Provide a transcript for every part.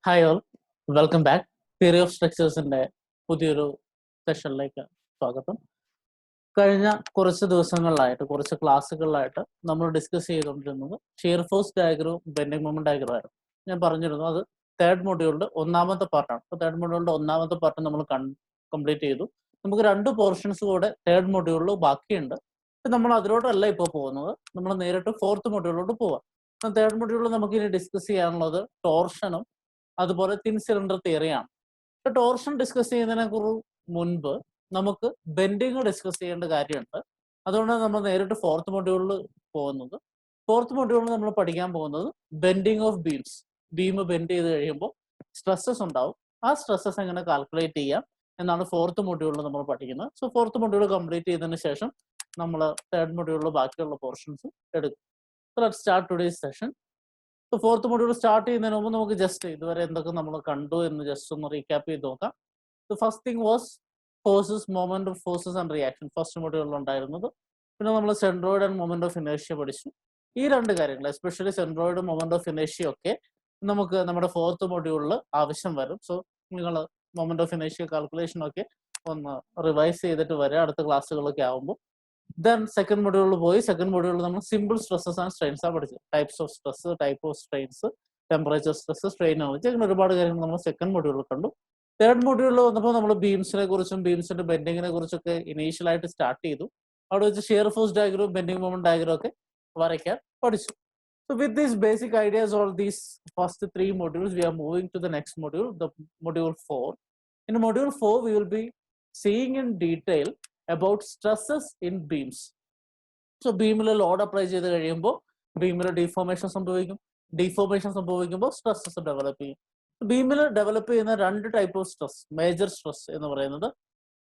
Hi all, welcome back. Theory of സ്ട്രക്ചേഴ്സിന്റെ പുതിയൊരു സെഷനിലേക്ക് സ്വാഗതം. കഴിഞ്ഞ കുറച്ച് ദിവസങ്ങളിലായിട്ട്, കുറച്ച് ക്ലാസ്സുകളിലായിട്ട് നമ്മൾ ഡിസ്കസ് ചെയ്തുകൊണ്ടിരുന്നത് ഷിയർ ഫോഴ്സ് ഡയഗ്രവും ബെൻഡിങ് മൊമെന്റ് ഡയഗ്രം ആയിരുന്നു. ഞാൻ പറഞ്ഞിരുന്നു അത് തേർഡ് മൊഡ്യൂളിന്റെ ഒന്നാമത്തെ പാർട്ടാണ്. അപ്പോൾ തേർഡ് മൊഡ്യൂളിന്റെ ഒന്നാമത്തെ പാർട്ട് നമ്മൾ കംപ്ലീറ്റ് ചെയ്തു. നമുക്ക് 2 പോർഷൻസ് കൂടെ തേർഡ് മൊഡ്യൂളിൽ ബാക്കിയുണ്ട്. നമ്മൾ അതിലോട്ടല്ല ഇപ്പോൾ പോകുന്നത്, നമ്മൾ നേരിട്ട് ഫോർത്ത് മൊഡ്യൂളിലോട്ട് പോവാം. തേർഡ് മൊഡ്യൂളിൽ നമുക്ക് ഇനി ഡിസ്കസ് ചെയ്യാനുള്ളത് ടോർഷനും അതുപോലെ തിൻ സിലിണ്ടർ തിയറിയാണ്. ടോർഷൻ ഡിസ്കസ് ചെയ്യുന്നതിനെ കുറിച്ച് മുൻപ് നമുക്ക് ബെൻഡിങ് ഡിസ്കസ് ചെയ്യേണ്ട കാര്യമുണ്ട്. അതുകൊണ്ടാണ് നമ്മൾ നേരിട്ട് ഫോർത്ത് മൊഡ്യൂളിൽ പോകുന്നത്. ഫോർത്ത് മൊഡ്യൂളിൽ നമ്മൾ പഠിക്കാൻ പോകുന്നത് bending of beams. Beam bend ചെയ്ത് കഴിയുമ്പോൾ സ്ട്രെസ്സസ് ഉണ്ടാവും. ആ സ്ട്രെസ്സസ് എങ്ങനെ കാൽക്കുലേറ്റ് ചെയ്യാം എന്നാണ് ഫോർത്ത് മൊഡ്യൂളിൽ നമ്മൾ പഠിക്കുന്നത്. സോ ഫോർത്ത് മൊഡ്യൂൾ കംപ്ലീറ്റ് ചെയ്തതിന് ശേഷം നമ്മൾ തേർഡ് മൊഡ്യൂളിൽ ബാക്കിയുള്ള പോർഷൻസ് എടുക്കും. So let's start today's session. Fourth module start ചെയ്യുന്നതിന് മുമ്പ് നമുക്ക് ജസ്റ്റ് ഇതുവരെ എന്തൊക്കെ നമ്മൾ കണ്ടു എന്ന് ജസ്റ്റ് ഒന്ന് റീക്യാപ്പ് ചെയ്ത് നോക്കാം. First thing was forces, moment of forces and reaction first മൊഡ്യൂളിൽ ഉണ്ടായിരുന്നത്. പിന്നെ നമ്മൾ സെൻട്രോയിഡ് ആൻഡ് മൊമെന്റ് ഓഫ് ഇനേഷ്യ പഠിച്ചു. ഈ 2 കാര്യങ്ങൾ, എസ്പെഷ്യലി സെൻട്രോയിഡ് മൊമെന്റ് ഓഫ് ഇനേഷ്യ ഒക്കെ നമുക്ക് നമ്മുടെ ഫോർത്ത് മൊഡ്യൂളിൽ ആവശ്യം വരും. സോ നിങ്ങൾ മൊമെന്റ് ഓഫ് ഇനേഷ്യ കാൽക്കുലേഷൻ ഒക്കെ ഒന്ന് റിവൈസ് ചെയ്തിട്ട് വരിക അടുത്ത ക്ലാസ്സുകളൊക്കെ ആകുമ്പോൾ. ദെൻ സെക്കൻഡ് മൊഡ്യൂളിൽ പോയി. സെക്കൻഡ് മൊഡ്യൂളിൽ നമ്മൾ സിമ്പിൾ സ്ട്രെസ്സസ് ആൻഡ് സ്ട്രെയിൻസ് ആണ് പഠിച്ചത്. Types of stress, type of strains, temperature stress, സ്ട്രെയിനോളജി, അങ്ങനെ ഒരുപാട് കാര്യങ്ങൾ നമ്മൾ സെക്കൻഡ് മൊഡ്യൂളിൽ കണ്ടു. തേർഡ് മൊഡ്യൂളിൽ വന്നപ്പോൾ നമ്മൾ ബീംസിനെ കുറിച്ചും ബീംസിന്റെ ബെൻഡിങ്ങിനെ കുറിച്ചൊക്കെ ഇനീഷ്യലായിട്ട് സ്റ്റാർട്ട് ചെയ്തു. അവിടെ വെച്ച് ഷിയർ ഫോഴ്സ് ഡയഗ്രവും ബെൻഡിങ് മൊമെന്റ് ഡയഗ്രം ഒക്കെ വരയ്ക്കാൻ പഠിച്ചു. So with these basic ideas, all these first 3 modules, we are moving to the next module, the module 4. In module 4, we will be seeing in detail about stresses in beams. So ബീമിൽ load apply ചെയ്ത് കഴിയുമ്പോൾ ബീമിൽ deformation സംഭവിക്കും. Deformation സംഭവിക്കുമ്പോൾ stresses develop ചെയ്യും. ബീമിൽ develop ചെയ്യുന്ന 2 type of stress, major stress എന്ന് പറയുന്നത്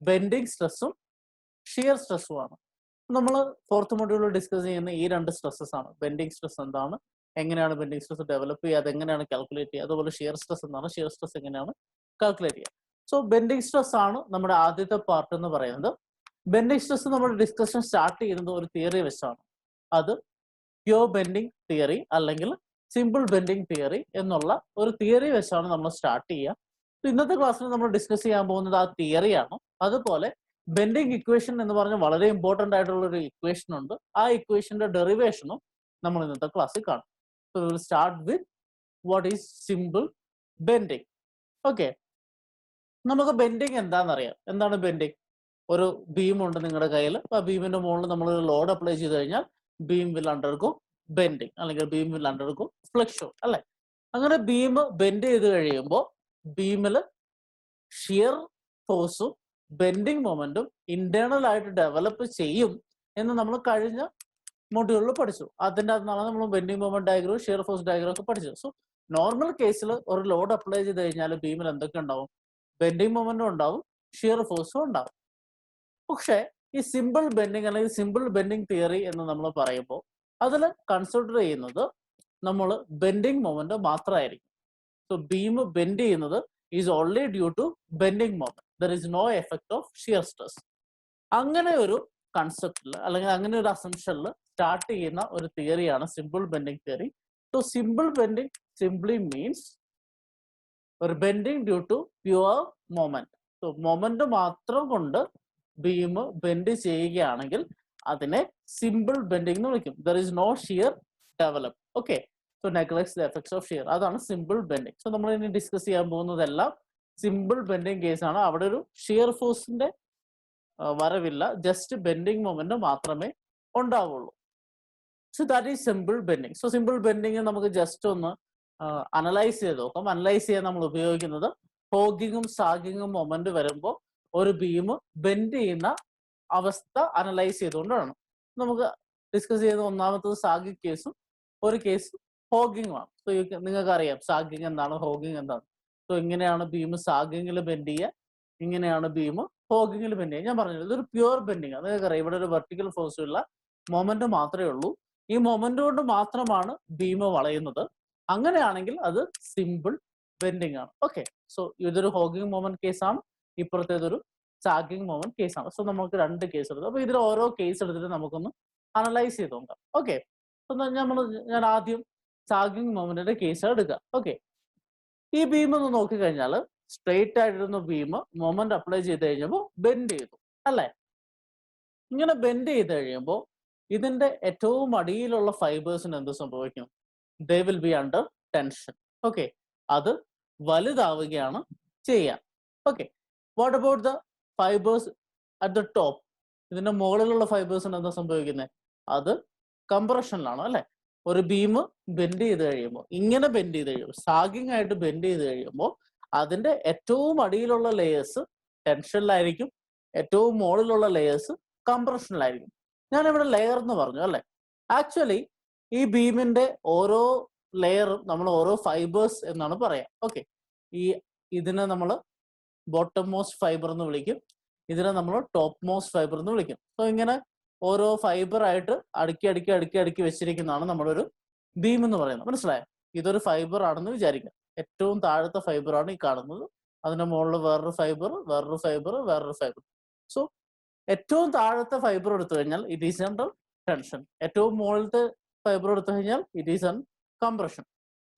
ബെൻഡിങ് സ്ട്രെസ്സും ഷിയർ സ്ട്രെസ്സും ആണ്. നമ്മൾ ഫോർത്ത് മൊഡ്യൂളിൽ ഡിസ്കസ് ചെയ്യുന്ന ഈ 2 സ്ട്രെസ്സസ് ആണ്. ബെൻഡിങ് സ്ട്രെസ് എന്താണ്, എങ്ങനെയാണ് ബെൻഡിങ് സ്ട്രെസ് ഡെവലപ്പ് ചെയ്യുക, അതെങ്ങനെയാണ് കാൽക്കുലേറ്റ് ചെയ്യുക, അതുപോലെ ഷിയർ സ്ട്രെസ് എന്താണ്, ഷിയർ സ്ട്രെസ് എങ്ങനെയാണ് കാൽക്കുലേറ്റ് ചെയ്യുക. സോ ബെൻഡിങ് സ്ട്രെസ് ആണ് നമ്മുടെ ആദ്യത്തെ പാർട്ട് എന്ന് പറയുന്നത്. ബെൻഡിങ് സ്ട്രെസ് നമ്മുടെ ഡിസ്കഷൻ സ്റ്റാർട്ട് ചെയ്യുന്നത് ഒരു തിയറി വെച്ചാണ്. അത് പ്യൂർ ബെൻഡിങ് തിയറി അല്ലെങ്കിൽ സിമ്പിൾ ബെൻഡിങ് തിയറി എന്നുള്ള ഒരു തിയറി വെച്ചാണ് നമ്മൾ സ്റ്റാർട്ട് ചെയ്യുക. ഇന്നത്തെ ക്ലാസ്സിൽ നമ്മൾ ഡിസ്കസ് ചെയ്യാൻ പോകുന്നത് ആ തിയറിയാണ്. അതുപോലെ ബെൻഡിങ് ഇക്വേഷൻ എന്ന് പറഞ്ഞ വളരെ ഇമ്പോർട്ടൻ്റ് ആയിട്ടുള്ള ഒരു ഇക്വേഷൻ ഉണ്ട്. ആ ഇക്വേഷന്റെ ഡെറിവേഷനും നമ്മൾ ഇന്നത്തെ ക്ലാസ്സിൽ കാണും. So we will start with what is simple bending. Okay, നമുക്ക് ബെൻഡിങ് എന്താണെന്നറിയാം. എന്താണ് ബെൻഡിങ്? ഒരു ബീം ഉണ്ട് നിങ്ങളുടെ കയ്യിൽ. ആ ബീമിന്റെ മുകളിൽ നമ്മൾ ഒരു ലോഡ് അപ്ലൈ ചെയ്ത് കഴിഞ്ഞാൽ ബീം വിൽ അണ്ടർഗോ ബെൻഡിങ് അല്ലെങ്കിൽ ബീം വിൽ അണ്ടർഗോ ഫ്ലെക്ഷൻ, അല്ലെ? അങ്ങനെ ബീം ബെൻഡ് ചെയ്ത് കഴിയുമ്പോൾ ബീമിൽ ഷിയർ ഫോഴ്സും ബെൻഡിങ് മൊമെന്റും ഇന്റേണൽ ആയിട്ട് ഡെവലപ്പ് ചെയ്യും എന്ന് നമ്മൾ കഴിഞ്ഞ മൊഡ്യൂളിൽ പഠിച്ചു. അതിൻ്റെ അകത്താണ് നമ്മൾ bending moment diagram, shear force diagram ഒക്കെ പഠിച്ചത്. സോ നോർമൽ കേസിൽ ഒരു ലോഡ് അപ്ലൈ ചെയ്ത് കഴിഞ്ഞാൽ ബീമിൽ എന്തൊക്കെ ഉണ്ടാവും? ബെൻഡിങ് മൊമെന്റും ഉണ്ടാവും, ഷിയർ ഫോഴ്സും ഉണ്ടാവും. പക്ഷേ ഈ സിമ്പിൾ ബെൻഡിങ് അല്ലെങ്കിൽ സിമ്പിൾ ബെൻഡിങ് തിയറി എന്ന് നമ്മൾ പറയുമ്പോൾ അതിൽ കൺസിഡർ ചെയ്യുന്നത് നമ്മൾ ബെൻഡിങ് മൊമെന്റ് മാത്രമായിരിക്കും. സോ ബീം ബെൻഡ് ചെയ്യുന്നത് is only due to bending moment. There is no effect of shear stress. അങ്ങനെ ഒരു കൺസെപ്റ്റിൽ അല്ലെങ്കിൽ അങ്ങനെ ഒരു അസംഷനിൽ സ്റ്റാർട്ട് ചെയ്യുന്ന ഒരു തിയറിയാണ് simple bending theory. So simple bending simply means ഒരു bending due to pure moment. So moment മാത്രം കൊണ്ട് ബീം ബെൻഡ് ചെയ്യുകയാണെങ്കിൽ അതിനെ സിമ്പിൾ ബെൻഡിങ് എന്ന് വിളിക്കും. There is no shear develop. Okay, so neglects the effects of shear. അതാണ് simple bending. So നമ്മൾ ഇനി ഡിസ്കസ് ചെയ്യാൻ പോകുന്നതെല്ലാം സിമ്പിൾ ബെൻഡിങ് കേസാണ്. അവിടെ ഒരു ഷിയർ ഫോഴ്സിന്റെ വരവില്ല, ജസ്റ്റ് ബെൻഡിങ് മൊമെന്റ് മാത്രമേ ഉണ്ടാവുള്ളൂ. So that is simple bending. So simple bending നമുക്ക് ജസ്റ്റ് ഒന്ന് അനലൈസ് ചെയ്ത് നോക്കാം. അനലൈസ് ചെയ്യാൻ നമ്മൾ ഉപയോഗിക്കുന്നത് ഹോഗിങ്ങും സാഗിങ്ങും മൊമെന്റ് വരുമ്പോൾ ഒരു ബീം ബെൻഡ് ചെയ്യുന്ന അവസ്ഥ അനലൈസ് ചെയ്തുകൊണ്ടാണ്. നമുക്ക് ഡിസ്കസ് ചെയ്യുന്ന ഒന്നാമത്തത് സാഗിങ് കേസും ഒരു കേസ് ഹോഗിങ്ങുമാണ്. സോ നിങ്ങൾക്ക് അറിയാം സാഗിങ് എന്താണ്, ഹോഗിങ് എന്താണ്. സോ ഇങ്ങനെയാണ് ബീം സാഗിങ്ങിൽ ബെൻഡ് ചെയ്യുക, ഇങ്ങനെയാണ് ബീം ഹോഗിങ്ങിൽ ബെൻഡ് ചെയ്യുക. ഞാൻ പറഞ്ഞത് ഇതൊരു പ്യുവർ ബെൻഡിങ്. നിങ്ങൾക്ക് അറിയാം ഇവിടെ ഒരു വെർട്ടിക്കൽ ഫോഴ്സ് ഉള്ള മൊമെന്റ് മാത്രമേ ഉള്ളൂ. ഈ മൊമെന്റ് കൊണ്ട് മാത്രമാണ് ബീം വളയുന്നത്. അങ്ങനെയാണെങ്കിൽ അത് സിമ്പിൾ ബെൻഡിങ് ആണ്. ഓക്കെ, സോ ഇതൊരു ഹോഗിങ് മൊമെന്റ് കേസാണ്, ഇപ്പുറത്തേതൊരു സാഗിങ് മൊമെന്റ് കേസാണ്. സോ നമുക്ക് 2 കേസ് എടുത്തു. അപ്പൊ ഇതിൽ ഓരോ കേസ് എടുത്തിട്ട് നമുക്കൊന്ന് അനലൈസ് ചെയ്ത് നോക്കാം. ഓക്കെ, ഞാൻ ആദ്യം സാഗിങ് മൊമെന്റിന്റെ കേസ് എടുക്കാം. ഓക്കെ, ഈ ബീം ഒന്ന് നോക്കിക്കഴിഞ്ഞാൽ സ്ട്രെയിറ്റ് ആയിട്ടിരുന്ന ബീം മൊമെന്റ് അപ്ലൈ ചെയ്ത് കഴിഞ്ഞപ്പോൾ ബെൻഡ് ചെയ്തു അല്ലേ? ഇങ്ങനെ ബെൻഡ് ചെയ്ത് കഴിയുമ്പോൾ ഇതിന്റെ ഏറ്റവും അടിയിലുള്ള ഫൈബേഴ്സിന് എന്ത് സംഭവിക്കും? They will be under tension. Okay, അത് വലുതാവുകയാണ് ചെയ്യുക. Okay, what about the fibres at the top? ഇതിന്റെ മുകളിലുള്ള ഫൈബേഴ്സിന് എന്താ സംഭവിക്കുന്നത്? അത് കംപ്രഷനിലാണ് അല്ലെ? ഒരു ബീം ബെൻഡ് ചെയ്ത് കഴിയുമ്പോൾ, ഇങ്ങനെ ബെൻഡ് ചെയ്ത് കഴിയുമ്പോൾ, സാഗിങ് ആയിട്ട് ബെൻഡ് ചെയ്ത് കഴിയുമ്പോൾ അതിന്റെ ഏറ്റവും അടിയിലുള്ള ലെയേഴ്സ് ടെൻഷനിലായിരിക്കും, ഏറ്റവും മുകളിലുള്ള ലെയേഴ്സ് കംപ്രഷനിലായിരിക്കും. ഞാനിവിടെ ലെയർ എന്ന് പറഞ്ഞു അല്ലെ? ആക്ച്വലി ഈ ബീമിന്റെ ഓരോ ലെയറും നമ്മൾ ഓരോ ഫൈബേഴ്സ് എന്നാണ് പറയാം. ഓക്കെ, ഇതിനെ നമ്മൾ ബോട്ടം മോസ്റ്റ് ഫൈബർ എന്ന് വിളിക്കും, ഇതിനെ നമ്മൾ ടോപ്പ് മോസ്റ്റ് ഫൈബർ എന്ന് വിളിക്കും. സോ ഇങ്ങനെ ഓരോ ഫൈബർ ആയിട്ട് അടുക്കി അടുക്കി അടുക്കി അടുക്കി വെച്ചിരിക്കുന്നതാണ് നമ്മളൊരു ബീം എന്ന് പറയുന്നത്. മനസ്സിലായോ? ഇതൊരു ഫൈബർ ആണെന്ന് വിചാരിക്കാം. ഏറ്റവും താഴത്തെ ഫൈബറാണ് ഈ കാണുന്നത്. അതിന്റെ മുകളിൽ വേറൊരു ഫൈബർ, വേറൊരു ഫൈബർ, വേറൊരു ഫൈബർ. സോ ഏറ്റവും താഴത്തെ ഫൈബർ എടുത്തു കഴിഞ്ഞാൽ ഇറ്റ് ഈസ് അണ്ടർ ടെൻഷൻ, ഏറ്റവും മുകളിലത്തെ ഫൈബർ എടുത്തു കഴിഞ്ഞാൽ it is un compression.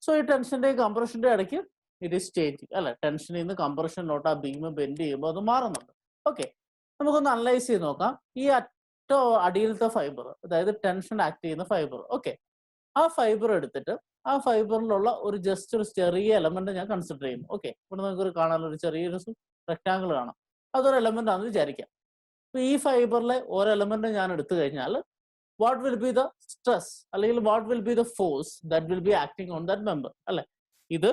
So ഈ ടെൻഷന്റെ കംപ്രഷന്റെ ഇടയ്ക്ക് ഇറ്റ് ഈസ് ചേഞ്ചിങ് അല്ലെ? ടെൻഷനിൽ നിന്ന് കംപ്രഷനിലോട്ട് ആ ബീം ബെൻഡ് ചെയ്യുമ്പോൾ അത് മാറുന്നുണ്ട്. ഓക്കെ, നമുക്കൊന്ന് അനലൈസ് ചെയ്ത് നോക്കാം. ഈ ഏറ്റവും അടിയിലത്തെ ഫൈബർ, അതായത് ടെൻഷൻ ആക്ട് ചെയ്യുന്ന ഫൈബർ. ഓക്കെ, ആ ഫൈബർ എടുത്തിട്ട് ആ ഫൈബറിലുള്ള ഒരു ജസ്റ്റ് ഒരു ചെറിയ എലമെന്റ് ഞാൻ കൺസിഡർ ചെയ്യുന്നു. ഓക്കെ, ഇവിടെ നമുക്ക് കാണാനുള്ള ഒരു ചെറിയൊരു റെക്ടാങ്കിൾ കാണാം. അതൊരു എലമെന്റ് ആണെന്ന് വിചാരിക്കാം. അപ്പൊ ഈ ഫൈബറിലെ ഒരു എലമെന്റ് ഞാൻ എടുത്തു കഴിഞ്ഞാൽ what will be the stress അല്ലെങ്കിൽ what will be the force that will be acting on that member അല്ലെ? ഇത്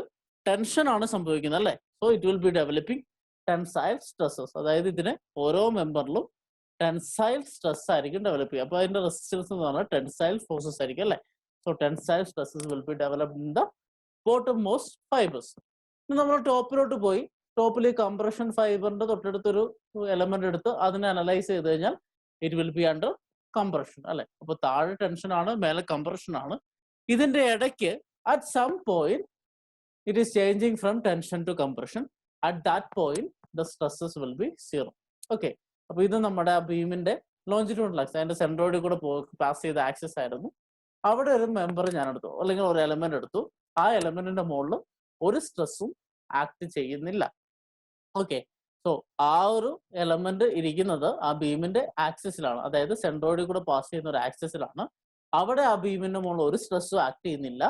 ടെൻഷൻ ആണ് സംഭവിക്കുന്നത് അല്ലെ? So it will be developing tensile stresses. അതായത് ഇതിന് ഓരോ മെമ്പറിലും ടെൻസൈൽ സ്ട്രെസ് ആയിരിക്കും ഡെവലപ്പ് ചെയ്യുക. അപ്പൊ അതിന്റെ റെസിസ്റ്റൻസ് എന്ന് പറഞ്ഞാൽ ടെൻസൈൽ ഫോഴ്സസ് ആയിരിക്കും അല്ലെ? So tensile stresses will be developed in the bottom most fibres. നമ്മൾ ടോപ്പിലോട്ട് പോയി, ടോപ്പിൽ ഈ കംപ്രഷൻ ഫൈബറിന്റെ തൊട്ടടുത്തൊരു എലമെന്റ് എടുത്ത് അതിനെ അനലൈസ് ചെയ്ത് കഴിഞ്ഞാൽ it will B under compression അല്ലെ? അപ്പൊ താഴെ ടെൻഷൻ ആണ്, മേലെ കംപ്രഷൻ ആണ്. ഇതിന്റെ ഇടയ്ക്ക് at some point it is changing from tension to compression. At that point the stresses will be zero. Okay, അപ്പൊ ഇത് നമ്മുടെ ആ ബീമിന്റെ ലോഞ്ചിറ്റ്യൂണൽ ആക്സിസ്, അതിന്റെ സെൻട്രോയിഡിൽ കൂടെ പാസ് ചെയ്ത ആക്സിസ് ആയിരുന്നു. അവിടെ ഒരു മെമ്പർ ഞാൻ എടുത്തു അല്ലെങ്കിൽ ഒരു എലമെന്റ് എടുത്തു. ആ എലമെന്റിന്റെ മുകളിൽ ഒരു സ്ട്രെസ്സും ആക്ട് ചെയ്യുന്നില്ല. ഓക്കെ, സോ ആ ഒരു എലമെന്റ് ഇരിക്കുന്നത് ആ ബീമിന്റെ ആക്സിസിലാണ്, അതായത് സെൻട്രോയിഡിൽ കൂടെ പാസ് ചെയ്യുന്ന ഒരു ആക്സിസിലാണ്. അവിടെ ആ ബീമിന്റെ മുകളിൽ ഒരു സ്ട്രെസ്സും ആക്ട് ചെയ്യുന്നില്ല.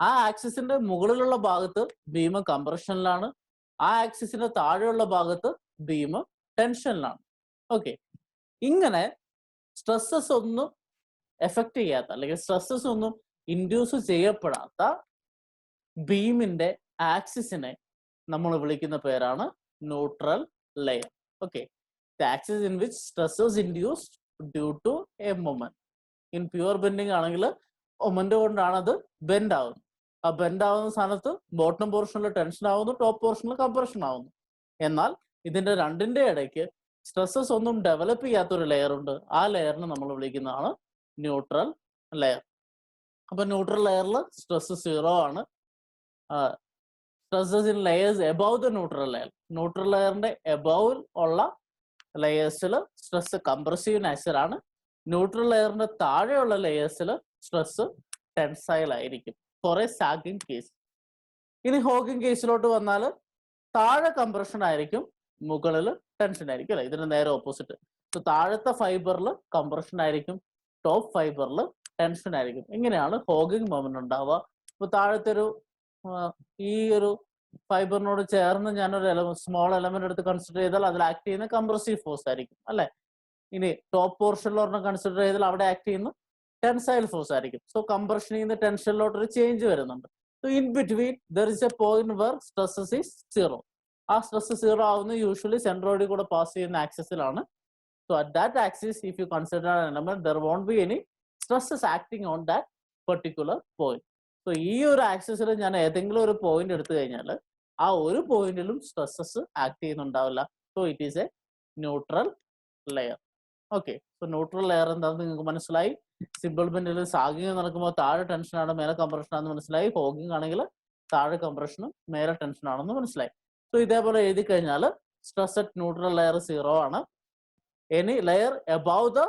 ആ ആക്സിസിന്റെ മുകളിലുള്ള ഭാഗത്ത് ബീം കംപ്രഷനിലാണ്, ആ ആക്സിസിന്റെ താഴെയുള്ള ഭാഗത്ത് ബീം ടെൻഷനിലാണ്. ഓക്കെ, ഇങ്ങനെ സ്ട്രെസ്സസ് ഒന്നും എഫക്ട് ചെയ്യാത്ത അല്ലെങ്കിൽ സ്ട്രെസ്സസ് ഒന്നും ഇൻഡ്യൂസ് ചെയ്യപ്പെടാത്ത ബീമിന്റെ ആക്സിസിനെ നമ്മൾ വിളിക്കുന്ന പേരാണ് neutral layer. Okay, the axis in which stresses induced due to a moment. In pure bending ആണെങ്കിൽ മൊമെന്റ് കൊണ്ടാണ് അത് ബെൻഡ് ആവുന്നത്. ആ ബെൻഡ് ആവുന്ന സ്ഥാനത്ത് ബോട്ടം പോർഷനിൽ ടെൻഷൻ ആവുന്നു, ടോപ്പ് പോർഷനിൽ കംപ്രഷൻ ആവുന്നു. എന്നാൽ ഇതിന്റെ രണ്ടിന്റെ ഇടയ്ക്ക് സ്ട്രെസ്സസ് ഒന്നും ഡെവലപ്പ് ചെയ്യാത്തൊരു ലെയർ ഉണ്ട്. ആ ലെയറിനെ നമ്മൾ വിളിക്കുന്നതാണ് ന്യൂട്രൽ ലെയർ. അപ്പൊ ന്യൂട്രൽ ലെയറിൽ സ്ട്രെസ് സീറോ ആണ്. Stresses in layers above the neutral layer, neutral ലെയറിന്റെ എബവ് ഉള്ള ലെയേഴ്സിൽ സ്ട്രെസ് കംപ്രസീവ് നേച്ചർ ആണ്. ന്യൂട്രൽ ലെയറിന്റെ താഴെയുള്ള ലെയേഴ്സിൽ സ്ട്രെസ് ടെൻസൈൽ ആയിരിക്കും ഫോർ എ സാഗിങ് കേസ്. ഇനി ഹോഗിങ് കേസിലോട്ട് വന്നാൽ താഴെ കംപ്രഷൻ ആയിരിക്കും, മുകളിൽ ടെൻഷൻ ആയിരിക്കും അല്ലെ? ഇതിന് നേരെ ഓപ്പോസിറ്റ്. സോ താഴത്തെ ഫൈബറിൽ കംപ്രഷൻ ആയിരിക്കും, ടോപ്പ് ഫൈബറിൽ ടെൻഷൻ ആയിരിക്കും. ഇങ്ങനെയാണ് ഹോഗിങ് മൊമെന്റ് ഉണ്ടാവുക. ഇപ്പൊ താഴത്തെ ഒരു ഈ ഒരു ഫൈബറിനോട് ചേർന്ന് ഞാനൊരു സ്മോൾ എലമെന്റ് എടുത്ത് കൺസിഡർ ചെയ്താൽ അതിൽ ആക്ട് ചെയ്യുന്ന കംപ്രസീവ് ഫോഴ്സ് ആയിരിക്കും അല്ലെ? ഇനി ടോപ്പ് പോർഷനിൽ ഒരെണ്ണം കൺസിഡർ ചെയ്താൽ അവിടെ ആക്ട് ചെയ്യുന്ന ടെൻസൈൽ ഫോഴ്സ് ആയിരിക്കും. സോ കംപ്രഷനിൽ നിന്ന് ടെൻഷനിലോട്ട് ഒരു ചേഞ്ച് വരുന്നുണ്ട്. So in between there is a point where stresses is zero. ആ സ്ട്രെസ് സീറോ ആവുന്നത് യൂഷ്വലി സെൻട്രോയിഡിൽ കൂടെ പാസ് ചെയ്യുന്ന ആക്സിസിലാണ്. So at that axis if you consider an element there won't be any stresses acting on that particular point. So ഈ ഒരു ആക്സിസിൽ ഞാൻ ഏതെങ്കിലും ഒരു പോയിന്റ് എടുത്തു കഴിഞ്ഞാൽ ആ ഒരു പോയിന്റിലും സ്ട്രെസ്സസ് ആക്ട് ചെയ്യുന്നുണ്ടാവില്ല. So it is a neutral layer. Okay, so neutral layer എന്താണെന്ന് നിങ്ങൾക്ക് മനസ്സിലായി. സിമ്പിൾ ബെൻഡിൽ സാഗിങ് നടക്കുമ്പോൾ താഴെ ടെൻഷൻ ആണ്, മേലെ കംപ്രഷൻ ആണെന്ന് മനസ്സിലായി. ഹോഗിങ് ആണെങ്കിൽ താഴെ കംപ്രഷനും മേലെ ടെൻഷൻ ആണെന്ന് മനസ്സിലായി. സോ ഇതേപോലെ എഴുതി കഴിഞ്ഞാൽ stress at neutral layer zero ആണ്. Any layer above the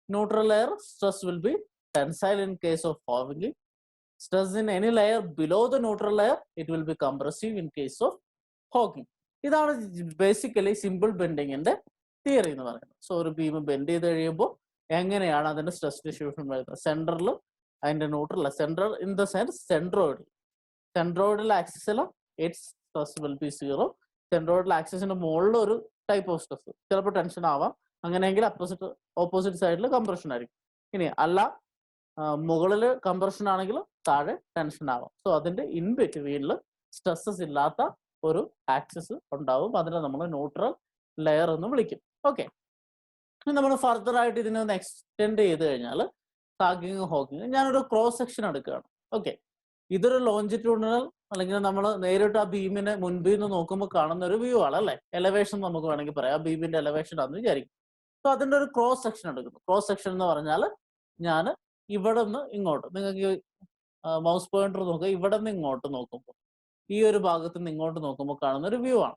neutral layer stress will be tensile in case of hogging. Stress in any layer below the neutral layer, it will be compressive in case of hogging. ഇതാണ് basically simple ബെൻഡിങ്ങിന്റെ theory എന്ന് പറയുന്നത്. So ഒരു beam bend ചെയ്ത് കഴിയുമ്പോൾ എങ്ങനെയാണ് അതിന്റെ stress distribution വരുന്നത്? Central അതിന്റെ neutral, central in the sense centroidal ആക്സിസിൽ it's stress will be zero. Centroidal ആക്സിസിന്റെ മുകളിൽ ഒരു ടൈപ്പ് ഓഫ് സ്ട്രെസ്, ചിലപ്പോൾ ടെൻഷൻ ആവാം, അങ്ങനെയെങ്കിൽ ഓപ്പോസിറ്റ് സൈഡിൽ കംപ്രഷൻ ആയിരിക്കും. ഇനി അല്ല മുകളിൽ കംപ്രഷൻ ആണെങ്കിൽ താഴെ ടെൻഷൻ ആവാം. സോ അതിന്റെ ഇൻ ബിറ്റ്വീനിൽ സ്ട്രെസ്സസ് ഇല്ലാത്ത ഒരു ആക്സിസ് ഉണ്ടാവും. അതിനെ നമ്മൾ ന്യൂട്രൽ ലെയർ എന്ന് വിളിക്കും. ഓക്കെ, നമ്മൾ ഫർദർ ആയിട്ട് ഇതിനൊന്ന് എക്സ്റ്റെൻഡ് ചെയ്ത് കഴിഞ്ഞാൽ സാഗിങ് ഹോഗിങ്, ഞാനൊരു ക്രോസ് സെക്ഷൻ എടുക്കുകയാണ്. ഓക്കെ, ഇതൊരു ലോഞ്ചിറ്റ്യൂഡിനൽ അല്ലെങ്കിൽ നമ്മൾ നേരിട്ട് ആ ബീമിനെ മുൻപിൽ നിന്ന് നോക്കുമ്പോൾ കാണുന്ന ഒരു വ്യൂ ആണ് അല്ലെ, എലവേഷൻ നമുക്ക് വേണമെങ്കിൽ പറയാം. ആ ബീമിന്റെ എലവേഷൻ ആണെന്ന് വിചാരിക്കും. സോ അതിന്റെ ഒരു ക്രോസ് സെക്ഷൻ എടുക്കുന്നു. ക്രോസ് സെക്ഷൻ എന്ന് പറഞ്ഞാൽ ഞാൻ ഇവിടെ നിന്ന് ഇങ്ങോട്ട്, നിങ്ങൾക്ക് മൗസ് പോയിന്റർ നോക്കുക, ഇവിടെ നിന്ന് ഇങ്ങോട്ട് നോക്കുമ്പോൾ ഈ ഒരു ഭാഗത്ത് നിന്ന് ഇങ്ങോട്ട് നോക്കുമ്പോൾ കാണുന്ന ഒരു വ്യൂ ആണ്.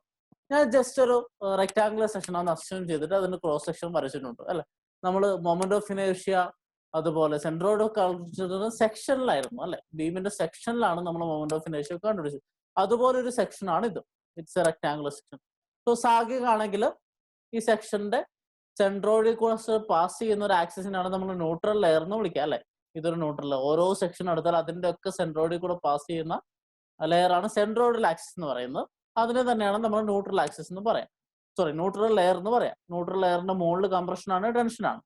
ഞാൻ ജസ്റ്റ് ഒരു റെക്ടാങ്കുലർ സെക്ഷൻ ആണ് അസ്യൂം ചെയ്തിട്ട് അതിന് ക്രോസ് സെക്ഷൻ വരച്ചിട്ടുണ്ട് അല്ലെ. നമ്മൾ മൊമെന്റ് ഓഫ് ഇനേർഷ്യ അതുപോലെ സെൻട്രോയിഡ് ഓഫ് കൾച്ചർ സെക്ഷനിലായിരുന്നു അല്ലെ, ബീമിന്റെ സെക്ഷനിലാണ് നമ്മൾ മൊമെന്റ് ഓഫ് ഇനേർഷ്യ കണ്ടുപിടിച്ചത്. അതുപോലെ ഒരു സെക്ഷൻ ആണ് ഇത്. It's A rectangular section. So sagging ആണെങ്കിൽ ഈ സെക്ഷന്റെ സെൻട്രോയിഡിൽ കൂടെ പാസ് ചെയ്യുന്ന ഒരു ആക്സിസിനാണ് നമ്മൾ ന്യൂട്രൽ ലെയർ എന്ന് വിളിക്കുക അല്ലെ. ഇതൊരു ന്യൂട്രൽ ലെയർ. ഓരോ സെക്ഷൻ എടുത്താൽ അതിന്റെ ഒക്കെ സെൻട്രോയിഡിൽ കൂടെ പാസ് ചെയ്യുന്ന ലെയർ ആണ് സെൻട്രോയിഡൽ ആക്സിസ് എന്ന് പറയുന്നത്. അതിനെ തന്നെയാണ് നമ്മൾ ന്യൂട്രൽ ആക്സിസ് എന്ന് പറയാം, ന്യൂട്രൽ ലെയർ എന്ന് പറയാം. ന്യൂട്രൽ ലെയറിന്റെ മുകളിൽ കംപ്രഷൻ ആണ്, ടെൻഷൻ ആണ്.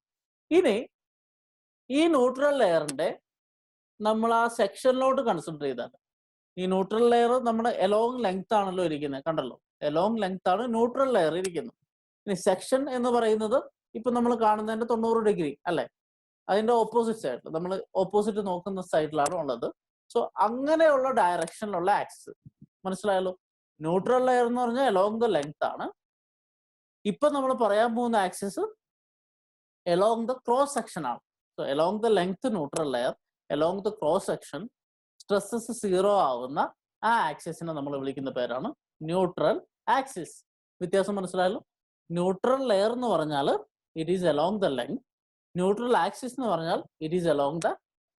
ഇനി ഈ ന്യൂട്രൽ ലെയറിന്റെ നമ്മൾ ആ സെക്ഷനിലോട്ട് കൺസിഡർ ചെയ്താൽ, ഈ ന്യൂട്രൽ ലെയർ നമ്മുടെ എലോങ് ലെങ്ത് ആണല്ലോ ഇരിക്കുന്നത്, കണ്ടല്ലോ, എലോങ് ലെങ്ത് ആണ് ന്യൂട്രൽ ലെയർ ഇരിക്കുന്നത്. ഇനി സെക്ഷൻ എന്ന് പറയുന്നത് ഇപ്പൊ നമ്മൾ കാണുന്നതിന്റെ 90 ഡിഗ്രി അല്ലെ, അതിന്റെ ഓപ്പോസിറ്റ് സൈഡിൽ, നമ്മൾ ഓപ്പോസിറ്റ് നോക്കുന്ന സൈഡിലാണ് ഉള്ളത്. സോ അങ്ങനെയുള്ള ഡയറക്ഷനിലുള്ള ആക്സിസ് മനസ്സിലായല്ലോ. ന്യൂട്രൽ ലെയർ എന്ന് പറഞ്ഞാൽ എലോങ് ദ ലെങ്ത് ആണ്. ഇപ്പൊ നമ്മൾ പറയാൻ പോകുന്ന axis along the cross section ആണ്. So along the length neutral layer, along the cross section stresses zero ആവുന്ന ആ ആക്സിസിനെ നമ്മൾ വിളിക്കുന്ന പേരാണ് ന്യൂട്രൽ ആക്സിസ്. വ്യത്യാസം മനസ്സിലായല്ലോ. ന്യൂട്രൽ ലെയർ എന്ന് പറഞ്ഞാൽ it is along the length, neutral axis എന്ന് പറഞ്ഞാൽ it is along the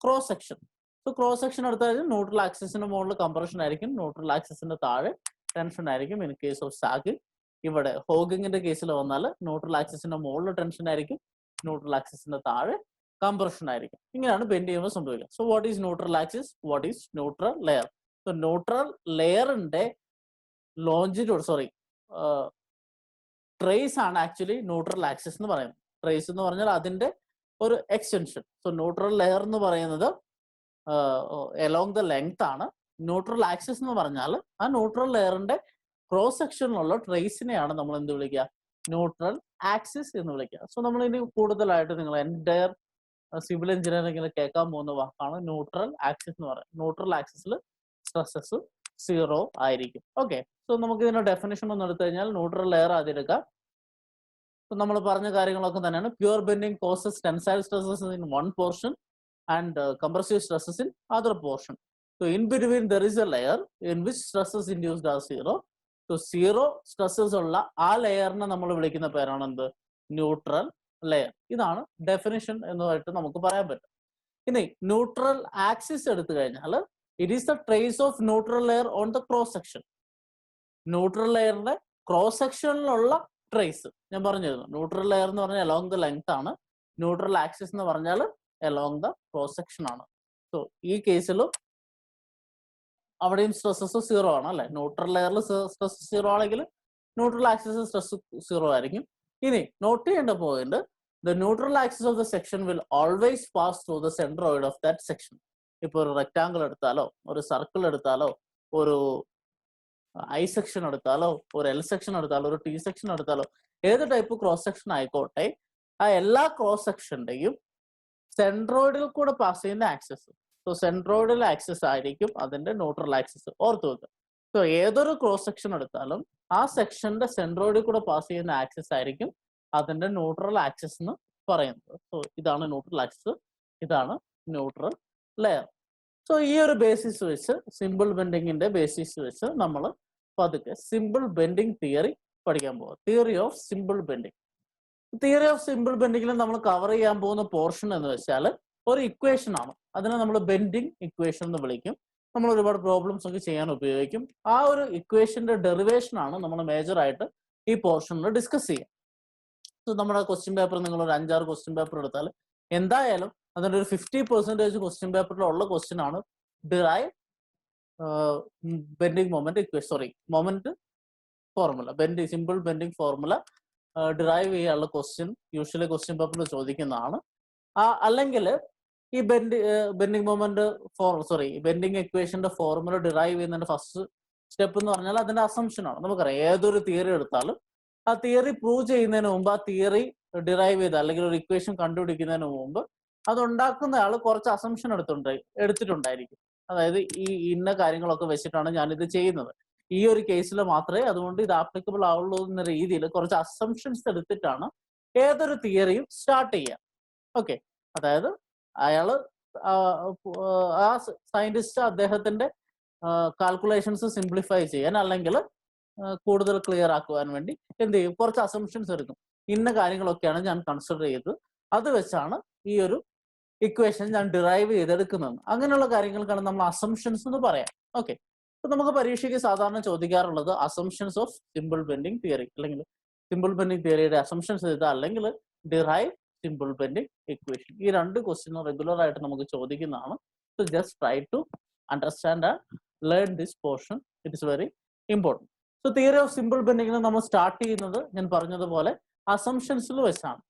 cross section. So cross section എടുത്താൽ ന്യൂട്രൽ ആക്സിസിന്റെ മുകളിൽ കംപ്രഷൻ ആയിരിക്കും, ന്യൂട്രൽ ആക്സിസിന്റെ താഴെ ടെൻഷൻ ആയിരിക്കും. ഇൻ കേസ് ഓഫ് സാഗിങ്, ഇവിടെ ഹോഗിങ്ങിന്റെ കേസിൽ വന്നാൽ ന്യൂട്രൽ ആക്സിസിന്റെ മുകളിൽ ടെൻഷൻ ആയിരിക്കും, ന്യൂട്രൽ ആക്സിസിന്റെ താഴെ കംപ്രഷൻ ആയിരിക്കും. ഇങ്ങനെയാണ് ബെൻഡ് ചെയ്യുമ്പോൾ സംഭവിക്കുക. So what is neutral axis, what is neutral layer? So neutral ലെയറിന്റെ ലോഞ്ചിറ്റ്യൂഡ് ട്രേസ് ആണ് ആക്ച്വലി ന്യൂട്രൽ ആക്സിസ് എന്ന് പറയുന്നത്. ട്രേസ് എന്ന് പറഞ്ഞാൽ അതിന്റെ ഒരു എക്സ്റ്റൻഷൻ. സോ ന്യൂട്രൽ ലെയർ എന്ന് പറയുന്നത് എലോങ് ദ ലെങ്ത് ആണ്. ന്യൂട്രൽ ആക്സിസ് എന്ന് പറഞ്ഞാൽ ആ ന്യൂട്രൽ ലെയറിന്റെ ക്രോസ് സെക്ഷനിലുള്ള ട്രേസിനെയാണ് നമ്മൾ എന്ത് വിളിക്കുക, ന്യൂട്രൽ ആക്സിസ് എന്ന് വിളിക്കുക. സോ നമ്മൾ ഇനി കൂടുതലായിട്ട് നിങ്ങൾ എൻറ്റയർ സിവിൽ എഞ്ചിനീയറിംഗിൽ കേൾക്കാൻ പോകുന്ന വാക്കാണ് ന്യൂട്രൽ ആക്സിസ് എന്ന് പറയുന്നത്. ന്യൂട്രൽ ആക്സിസിൽ സ്ട്രെസ്സസ് സീറോ ആയിരിക്കും. ഓക്കെ, സോ നമുക്ക് ഇതിന്റെ ഡെഫിനേഷൻ ഒന്ന് എടുത്തു കഴിഞ്ഞാൽ ന്യൂട്രൽ ലെയർ ആദ്യം എടുക്കാം. നമ്മൾ പറഞ്ഞ കാര്യങ്ങളൊക്കെ തന്നെയാണ്. Pure bending causes tensile stresses in one portion and compressive stresses in other portion. So in between there is a layer in which stresses induced are zero. So zero stresses ഉള്ള ആ ലെയറിനെ നമ്മൾ വിളിക്കുന്ന പേരാണ് എന്ത്, ന്യൂട്രൽ ലെയർ. ഇതാണ് definition എന്നതായിട്ട് നമുക്ക് പറയാൻ പറ്റും. ഇനി ന്യൂട്രൽ ആക്സിസ് എടുത്തു കഴിഞ്ഞാൽ it is the trace of neutral layer on the cross section. Neutral ലെയറിന്റെ ക്രോസ് സെക്ഷനിലുള്ള ട്രേസ് ഞാൻ പറഞ്ഞിരുന്നു. ന്യൂട്രൽ ലെയർ എന്ന് പറഞ്ഞാൽ അലോങ് ദ ലെങ്ത് ആണ്, ന്യൂട്രൽ ആക്സിസ് എന്ന് പറഞ്ഞാൽ അലോങ് ദ ക്രോസ് സെക്ഷൻ ആണ്. സോ ഈ കേസിലും അവിടെയും സ്ട്രെസ്സസ് സീറോ ആണ് അല്ലെ. ന്യൂട്രൽ ലെയറിൽ സ്ട്രെസ് സീറോ ആണെങ്കിൽ ന്യൂട്രൽ ആക്സിസ് സ്ട്രെസ് സീറോ ആയിരിക്കും. ഇനി നോട്ട് ചെയ്യേണ്ട point, the neutral axis of the section will always pass through the centroid of that section. ഇപ്പൊ ഒരു റെക്ടാങ്കിൾ എടുത്താലോ, ഒരു സർക്കിൾ എടുത്താലോ, ഒരു ഐ സെക്ഷൻ എടുത്താലോ, ഒരു എൽ സെക്ഷൻ എടുത്താലോ, ഒരു ടി സെക്ഷൻ എടുത്താലോ, ഏത് ടൈപ്പ് ക്രോസ് സെക്ഷൻ ആയിക്കോട്ടെ, ആ എല്ലാ ക്രോസ് സെക്ഷന്റെയും സെൻട്രോയിഡിൽ കൂടെ പാസ് ചെയ്യുന്ന ആക്സിസ്, സോ സെൻട്രോയിഡൽ ആക്സിസ് ആയിരിക്കും അതിന്റെ ന്യൂട്രൽ ആക്സിസ്. ഓർത്തു വെക്കുക. സോ ഏതൊരു ക്രോസ് സെക്ഷൻ എടുത്താലും ആ സെക്ഷന്റെ സെൻട്രോയിഡിൽ കൂടെ പാസ് ചെയ്യുന്ന ആക്സിസ് ആയിരിക്കും അതിന്റെ ന്യൂട്രൽ ആക്സിസ് എന്ന് പറയുന്നത്. സോ ഇതാണ് ന്യൂട്രൽ ആക്സിസ്, ഇതാണ് ന്യൂട്രൽ ലെയർ. സോ ഈ ഒരു ബേസിസ് വെച്ച്, സിമ്പിൾ ബെൻഡിങ്ങിന്റെ ബേസിസ് വെച്ച് നമ്മൾ പതുക്കെ സിമ്പിൾ ബെൻഡിങ് തിയറി പഠിക്കാൻ പോകും. Theory of simple bending. Theory of simple ബെൻഡിങ്ങിൽ നമ്മൾ കവർ ചെയ്യാൻ പോകുന്ന പോർഷൻ എന്ന് വെച്ചാൽ ഒരു ഇക്വേഷൻ ആണ്. അതിനെ നമ്മൾ ബെൻഡിങ് ഇക്വേഷൻ എന്ന് വിളിക്കും. നമ്മൾ ഒരുപാട് പ്രോബ്ലംസ് ഒക്കെ ചെയ്യാൻ ഉപയോഗിക്കും. ആ ഒരു ഇക്വേഷന്റെ ഡെറിവേഷൻ ആണ് നമ്മൾ മേജർ ആയിട്ട് ഈ പോർഷനിൽ ഡിസ്കസ് ചെയ്യുക. സോ നമ്മുടെ ക്വസ്റ്റ്യൻ പേപ്പർ നിങ്ങൾ ഒരു 5-6 ക്വസ്റ്റ്യൻ പേപ്പർ എടുത്താൽ എന്തായാലും അതിന്റെ ഒരു 50% ക്വസ്റ്റ്യൻ പേപ്പറിലുള്ള ക്വസ്റ്റ്യൻ ആണ് derive bending moment equation, sorry moment formula, simple bending formula derive ചെയ്യാനുള്ള ക്വസ്റ്റ്യൻ യൂഷ്വലി ക്വസ്റ്റ്യൻ പേപ്പറിൽ ചോദിക്കുന്നതാണ്. അല്ലെങ്കിൽ ഈ ബെൻഡിങ് മൊമെന്റ് ബെൻഡിങ് ഇക്വേഷന്റെ ഫോർമുല ഡിറൈവ് ചെയ്യുന്നതിന്റെ ഫസ്റ്റ് സ്റ്റെപ്പ് എന്ന് പറഞ്ഞാൽ അതിന്റെ അസംഷൻ ആണ്. നമുക്കറിയാം ഏതൊരു തിയറി എടുത്താലും ആ തിയറി പ്രൂവ് ചെയ്യുന്നതിന് മുമ്പ്, ആ തിയറി ഡിറൈവ് ചെയ്ത് അല്ലെങ്കിൽ ഒരു ഇക്വേഷൻ കണ്ടുപിടിക്കുന്നതിന് മുമ്പ് അത് ഉണ്ടാക്കുന്ന ആൾ കുറച്ച് അസംഷൻ എടുത്തിട്ടുണ്ടായിരിക്കും. അതായത് ഈ ഇന്ന കാര്യങ്ങളൊക്കെ വെച്ചിട്ടാണ് ഞാനിത് ചെയ്യുന്നത്, ഈ ഒരു കേസിൽ മാത്രമേ അതുകൊണ്ട് ഇത് ആപ്ലിക്കബിൾ ആവുള്ളൂ എന്ന രീതിയിൽ കുറച്ച് അസംഷൻസ് എടുത്തിട്ടാണ് ഏതൊരു തിയറിയും സ്റ്റാർട്ട് ചെയ്യുക. ഓക്കെ, അതായത് അയാള് ആ സയന്റിസ്റ്റ് അദ്ദേഹത്തിന്റെ കാൽക്കുലേഷൻസ് സിംപ്ലിഫൈ ചെയ്യാൻ അല്ലെങ്കിൽ കൂടുതൽ ക്ലിയർ ആക്കുവാൻ വേണ്ടി എന്ത് ചെയ്യും, കുറച്ച് അസംഷൻസ് എടുക്കും. ഇന്ന കാര്യങ്ങളൊക്കെയാണ് ഞാൻ കൺസിഡർ ചെയ്തത്, അത് വെച്ചാണ് ഈ ഒരു ഇക്വേഷൻ ഞാൻ ഡിറൈവ് ചെയ്തെടുക്കുന്നത്. അങ്ങനെയുള്ള കാര്യങ്ങൾക്കാണ് നമ്മൾ അസംഷൻസ് എന്ന് പറയാം. ഓക്കെ, അപ്പൊ നമുക്ക് പരീക്ഷയ്ക്ക് സാധാരണ ചോദിക്കാറുള്ളത് assumptions of simple bending theory, അല്ലെങ്കിൽ സിമ്പിൾ ബെൻഡിങ് തിയറിയുടെ അസംഷൻസ് ചെയ്താൽ അല്ലെങ്കിൽ ഡിറൈവ് സിമ്പിൾ ബെൻഡിങ് ഇക്വേഷൻ. ഈ രണ്ട് ക്വസ്റ്റ്യനും റെഗുലർ ആയിട്ട് നമുക്ക് ചോദിക്കുന്നതാണ്. So just try to understand and learn this portion, it is very important. So theory of simple ബെൻഡിങ്ങിന് നമ്മൾ സ്റ്റാർട്ട് ചെയ്യുന്നത് ഞാൻ പറഞ്ഞതുപോലെ അസംഷൻസിൽ വെച്ചാണ്.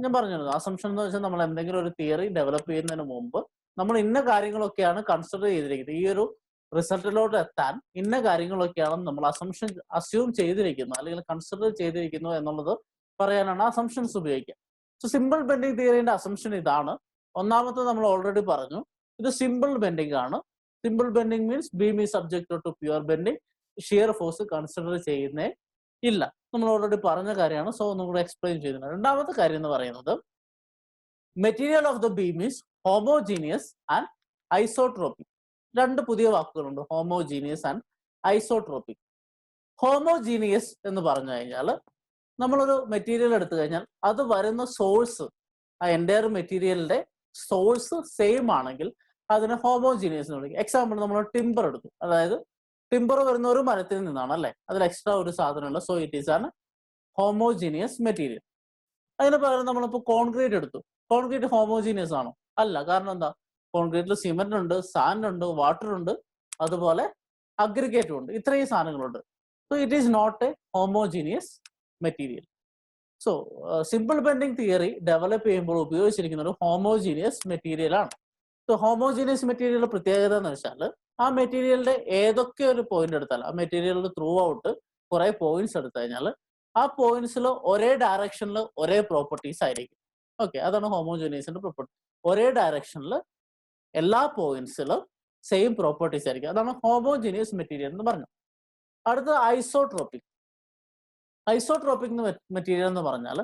ഞാൻ പറഞ്ഞത് അസംഷൻ എന്ന് വെച്ചാൽ നമ്മൾ എന്തെങ്കിലും ഒരു തിയറി ഡെവലപ്പ് ചെയ്യുന്നതിന് മുമ്പ് നമ്മൾ ഇന്ന കാര്യങ്ങളൊക്കെയാണ് കൺസിഡർ ചെയ്തിരിക്കുന്നത്, ഈ ഒരു റിസൾട്ടിലോട്ട് എത്താൻ ഇന്ന കാര്യങ്ങളൊക്കെയാണ് നമ്മൾ അസ്യൂം ചെയ്തിരിക്കുന്നത് അല്ലെങ്കിൽ കൺസിഡർ ചെയ്തിരിക്കുന്നു എന്നുള്ളത് പറയാനാണ് അസംഷൻസ് ഉപയോഗിക്കുക. സോ സിമ്പിൾ ബെൻഡിങ് തിയറിന്റെ അസംഷൻ ഇതാണ്. ഒന്നാമത്തെ നമ്മൾ ഓൾറെഡി പറഞ്ഞു, ഇത് സിമ്പിൾ ബെൻഡിങ് ആണ്. Simple bending means beam is subject to pure bending, shear force consider ചെയ്യുന്നേ ഇല്ല. നമ്മൾ ഓൾറെഡി പറഞ്ഞ കാര്യമാണ്. സോ ഒന്നുകൂടെ എക്സ്പ്ലെയിൻ ചെയ്യുന്നത്. രണ്ടാമത്തെ കാര്യം എന്ന് പറയുന്നത് material of the beam is homogeneous and isotropic. രണ്ട് പുതിയ വാക്കുകളുണ്ട്, ഹോമോജീനിയസ് ആൻഡ് ഐസോട്രോപിക്. ഹോമോജീനിയസ് എന്ന് പറഞ്ഞു കഴിഞ്ഞാൽ നമ്മളൊരു മെറ്റീരിയൽ എടുത്തു കഴിഞ്ഞാൽ അത് വരുന്ന സോഴ്സ്, ആ എൻ്റയർ മെറ്റീരിയലിന്റെ സോഴ്സ് സെയിം ആണെങ്കിൽ അതിനെ ഹോമോജീനിയസ് എന്ന് വിളിക്കും. എക്സാമ്പിൾ നമ്മൾ ടിമ്പർ എടുത്തു, അതായത് ടിമ്പർ വരുന്ന ഒരു മരത്തിൽ നിന്നാണ് അല്ലെ, അതിൽ എക്സ്ട്രാ ഒരു സാധനമുള്ള, so it is an homogeneous material. അതിന് പകരം നമ്മളിപ്പോൾ കോൺക്രീറ്റ് എടുത്തു, കോൺക്രീറ്റ് ഹോമോജീനിയസ് ആണോ? അല്ല. കാരണം എന്താ, കോൺക്രീറ്റിൽ സിമെന്റ് ഉണ്ട്, സാൻഡ് ഉണ്ട്, വാട്ടർ ഉണ്ട്, അതുപോലെ അഗ്രിഗേറ്റും ഉണ്ട്, ഇത്രയും സാധനങ്ങളുണ്ട്. So it is not a homogeneous material. So simple bending theory develop ചെയ്യുമ്പോൾ ഉപയോഗിച്ചിരിക്കുന്ന ഒരു ഹോമോജീനിയസ് മെറ്റീരിയൽ ആണ്. സോ ഹോമോജീനിയസ് മെറ്റീരിയലിന്റെ പ്രത്യേകത എന്ന് വെച്ചാൽ ആ മെറ്റീരിയലിന്റെ ഏതൊക്കെ ഒരു പോയിന്റ് എടുത്താൽ, ആ മെറ്റീരിയലിന്റെ ത്രൂ ഔട്ട് കുറെ പോയിന്റ്സ് എടുത്തു കഴിഞ്ഞാൽ ആ പോയിന്റ്സിൽ ഒരേ ഡയറക്ഷനിൽ ഒരേ പ്രോപ്പർട്ടീസ് ആയിരിക്കും. ഓക്കെ, അതാണ് ഹോമോജീനിയസിന്റെ പ്രോപ്പർട്ടി. ഒരേ ഡയറക്ഷനിൽ എല്ലാ പോയിന്റ്സിലും സെയിം പ്രോപ്പർട്ടീസ് ആയിരിക്കും. അതാണ് ഹോമോജീനിയസ് മെറ്റീരിയൽ എന്ന് പറഞ്ഞു. അടുത്തത് ഐസോട്രോപിക്. ഐസോട്രോപിക് മെറ്റീരിയൽ എന്ന് പറഞ്ഞാൽ